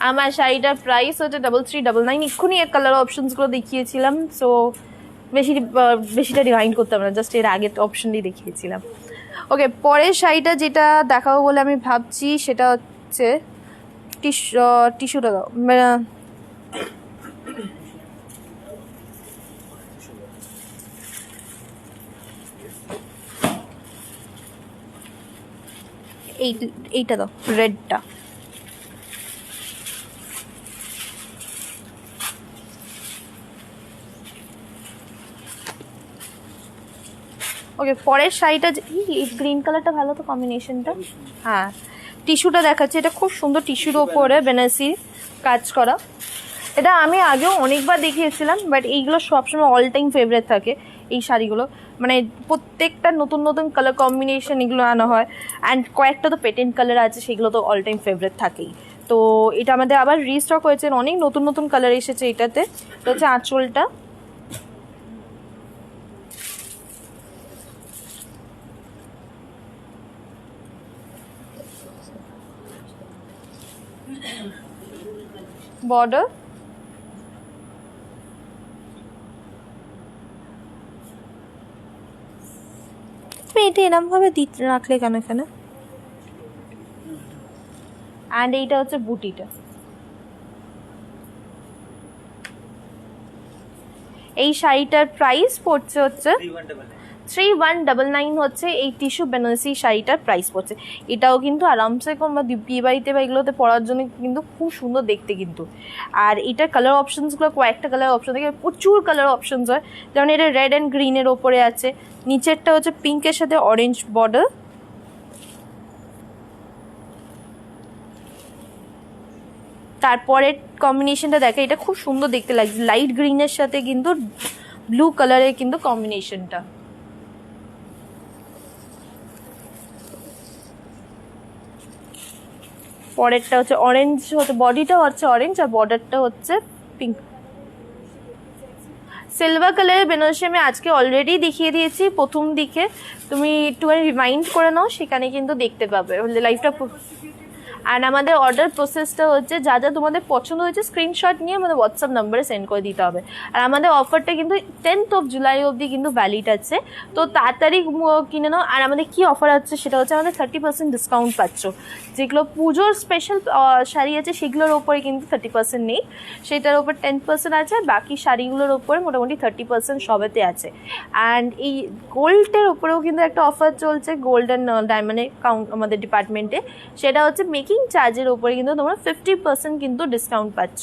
আমার শাড়িটার প্রাইস হচ্ছে 3399। এক্ষুনি এক কালার অপশনসগুলো দেখিয়েছিলাম, সো বেশিটা রিমাইন্ড করতাম না, জাস্ট এর আগের অপশনই দেখিয়েছিলাম। ওকে, পরের শাড়িটা যেটা দেখাবো বলে আমি ভাবছি সেটা হচ্ছে টিস্যুটা দাও। এইটা দাও, রেডটা। ওকে, পরের শাড়িটা এই গ্রিন কালারটা ভালো তো কম্বিনেশনটা। হ্যাঁ, টিস্যুটা দেখাচ্ছে, এটা খুব সুন্দর টিস্যুর ওপরে বেনারসি কাজ করা। এটা আমি আগেও অনেকবার দেখিয়েছিলাম, বাট এইগুলো সবসময় অল টাইম ফেভারিট থাকে এই শাড়িগুলো, মানে প্রত্যেকটা নতুন নতুন কালার কম্বিনেশন এগুলো আনা হয়। অ্যান্ড কয়েকটা তো পেটেন্ট কালার আছে, সেগুলো তো অল টাইম ফেভারিট থাকেই। তো এটা আমাদের আবার রিস্টক হয়েছে, অনেক নতুন নতুন কালার এসেছে এটাতে। এটা হচ্ছে আঁচলটা, বর্ডার, এটা এরম ভাবে রাখলে কেন এখানে। অ্যান্ড এইটা হচ্ছে বুটিটা। এই শাড়িটার প্রাইস পড়ছে হচ্ছে 3199 হচ্ছে এই টিস্যু বেনারসি শাড়িটার প্রাইস পড়ছে। এটাও কিন্তু আরামসে বা বিয়ে বাড়িতে বা এগুলোতে পরার জন্য কিন্তু খুব সুন্দর দেখতে কিন্তু। আর এটার কালার অপশনসগুলো কয়েকটা কালার অপশন থাকে, প্রচুর কালার অপশনস হয়। যেমন এটা রেড অ্যান্ড গ্রিনের ওপরে আছে, নিচেরটা হচ্ছে পিঙ্কের সাথে অরেঞ্জ বর্ডার। তারপরের কম্বিনেশনটা দেখে, এটা খুব সুন্দর দেখতে লাগছে, লাইট গ্রিনের সাথে কিন্তু ব্লু কালারের কিন্তু কম্বিনেশনটা। পরেরটা হচ্ছে অরেঞ্জ, হচ্ছে বডিটা হচ্ছে অরেঞ্জ আর বর্ডারটা হচ্ছে পিঙ্ক। সিলভার কালারের বেনারসি আমি আজকে অলরেডি দেখিয়ে দিয়েছি প্রথম দিকে, তুমি একটুখানি রিমাইন্ড করে নাও, সেখানে কিন্তু দেখতে পাবে লাইভটা। আর আমাদের অর্ডার প্রসেসটা হচ্ছে যা যা তোমাদের পছন্দ হয়েছে স্ক্রিনশট নিয়ে আমাদের হোয়াটসঅ্যাপ নাম্বারে সেন্ড করে দিতে হবে। আর আমাদের অফারটা কিন্তু 10th of July অবধি কিন্তু ভ্যালিড আছে, তো তাড়াতাড়ি কিনে নাও। আর আমাদের কি অফার আছে সেটা হচ্ছে আমাদের 30% ডিসকাউন্ট পাচ্ছ। যেগুলো পুজোর স্পেশাল শাড়ি আছে সেগুলোর ওপরে কিন্তু 30% নেই, সেটার ওপর 10% আছে, আর বাকি শাড়িগুলোর ওপরে মোটামুটি 30% সবেতে আছে। অ্যান্ড এই গোল্ডের ওপরেও কিন্তু একটা অফার চলছে গোল্ড অ্যান্ড ডায়মন্ডের আমাদের ডিপার্টমেন্টে, সেটা হচ্ছে মেকিং চার্জের ওপরে কিন্তু তোমরা 50% কিন্তু ডিসকাউন্ট পাচ্ছ।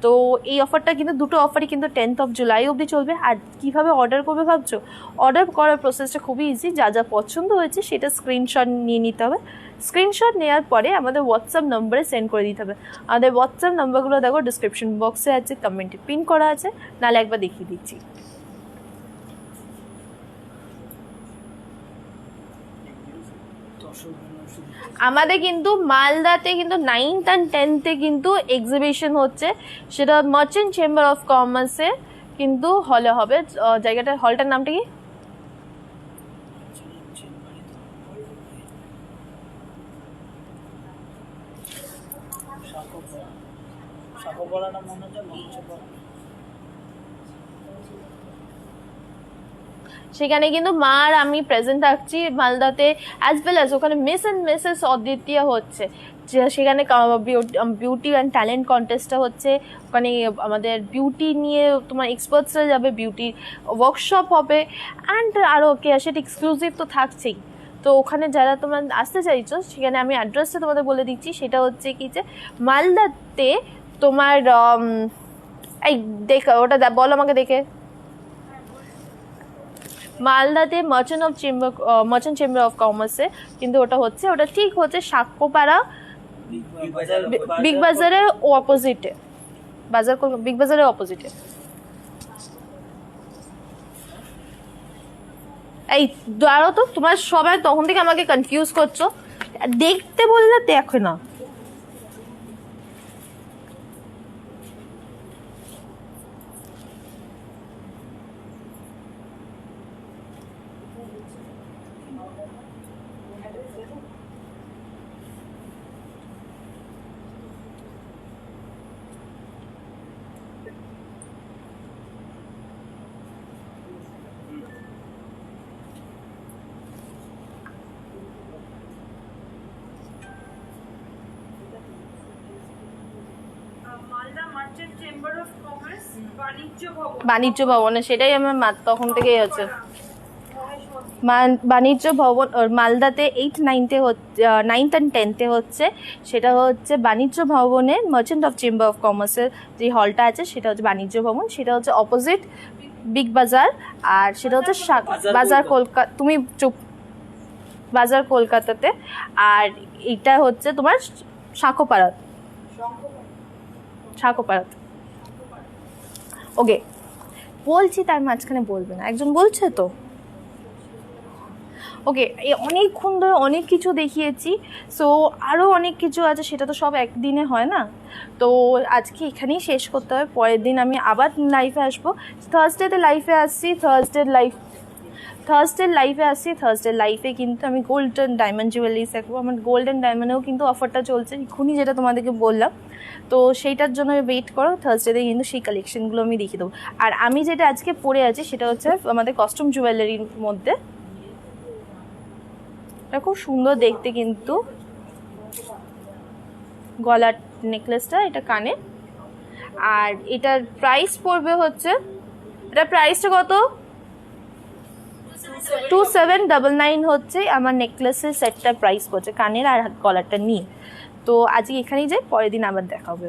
তো এই অফারটা কিন্তু দুটো অফারই কিন্তু 10th of July অবধি চলবে। আর কীভাবে অর্ডার করবে ভাবছো? অর্ডার করার প্রসেসটা খুবই ইজি, যা যা পছন্দ হয়েছে সেটা স্ক্রিনশট নিয়ে নিতে হবে। স্ক্রিনশট নেওয়ার পরে আমাদের হোয়াটসঅ্যাপ নম্বরে সেন্ড করে দিতে হবে। আমাদের হোয়াটসঅ্যাপ নাম্বারগুলো দেখো ডিসক্রিপশন বক্সে আছে, কমেন্টে পিন করা আছে, নাহলে একবার দেখিয়ে দিচ্ছি। আমাদের কিন্তু মালদাতে কিন্তু 9th and 10th কিন্তু এক্সিবিশন হচ্ছে, সেটা মার্চেন্ট চেম্বার অফ কমার্সে কিন্তু হলে হবে। জায়গাটার হলটার নামটা কি? সেখানে কিন্তু মা আর আমি প্রেজেন্ট থাকছি মালদাতে, অ্যাজ ওয়েল অ্যাজ ওখানে মিস অ্যান্ড মিসেস অদ্বিতীয়া হচ্ছে, সেখানে বিউটি অ্যান্ড ট্যালেন্ট কন্টেস্টটা হচ্ছে। ওখানে আমাদের বিউটি নিয়ে তোমার এক্সপার্টসরা যাবে, বিউটি ওয়ার্কশপ হবে, অ্যান্ড আরও সেটা এক্সক্লুসিভ তো থাকছেই। তো ওখানে যারা তোমরা আসতে চাইছো সেখানে আমি অ্যাড্রেসটা তোমাদের বলে দিচ্ছি, সেটা হচ্ছে কি যে মালদাতে তোমার এই দেখো ওটা বলো আমাকে দেখে। মালদাতে মার্চেন্ট চেম্বার অফ কমার্সে কিন্তু ওটা হচ্ছে, ওটা ঠিক হচ্ছে সাক্ষ্যপাড়া বিগ বাজারের অপোজিটে, বিগ বাজারের অপোজিটে। এই দাঁড়াও তো, তোমার সবাই তখন থেকে আমাকে কনফিউজ করছো, দেখতে বললে দেখো না। বাণিজ্য ভবনে, সেটাই আমার তখন থেকেই আছে। বাণিজ্য ভবন মালদাতে 8th 9th and 10th হচ্ছে, সেটা হচ্ছে বাণিজ্য ভবনের মার্চেন্ট অফ চেম্বার অফ কমার্সের যে হলটা আছে সেটা হচ্ছে বাণিজ্য ভবন, সেটা হচ্ছে অপোজিট বিগ বাজার। আর সেটা হচ্ছে বাজার কলকাতা, তুমি চুপ, বাজার কলকাতাতে। আর এটা হচ্ছে তোমার সাঁকোপাড়া। ওকে বলছি, তার মাঝখানে বলবে না, একজন বলছে তো। ওকে, অনেকক্ষণ ধরে অনেক কিছু দেখিয়েছি, সো আরও অনেক কিছু আছে, সেটা তো সব একদিনে হয় না। তো আজকে এখানেই শেষ করতে হবে, পরের দিন আমি আবার লাইভে আসবো। থার্সডেতে লাইভে আসছি, থার্সডে লাইভে কিন্তু আমি গোল্ড অ্যান্ড ডায়মন্ড জুয়েলারিস দেখবো। আমার গোল্ড অ্যান্ড ডায়মন্ডেও কিন্তু অফারটা চলছে এক্ষুনি, যেটা তোমাদেরকে বললাম। তো সেইটার জন্য ওয়েট করো, থার্সডেতে কিন্তু সেই কালেকশনগুলো আমি দেখিয়ে দেবো। আর আমি যেটা আজকে পরে আছি সেটা হচ্ছে আমাদের কস্টিউম জুয়েলারির মধ্যে, এটা খুব সুন্দর দেখতে কিন্তু গলার নেকলেসটা, এটা কানে। আর এটার প্রাইস পড়বে হচ্ছে, এটা প্রাইসটা কত? 2799 হচ্ছে আমার নেকলেসের সেটটার প্রাইস পড়ছে, কানের আর গলারটা নিয়ে। তো আজকে এখানেই যাই, পরের দিন আবার দেখা হবে।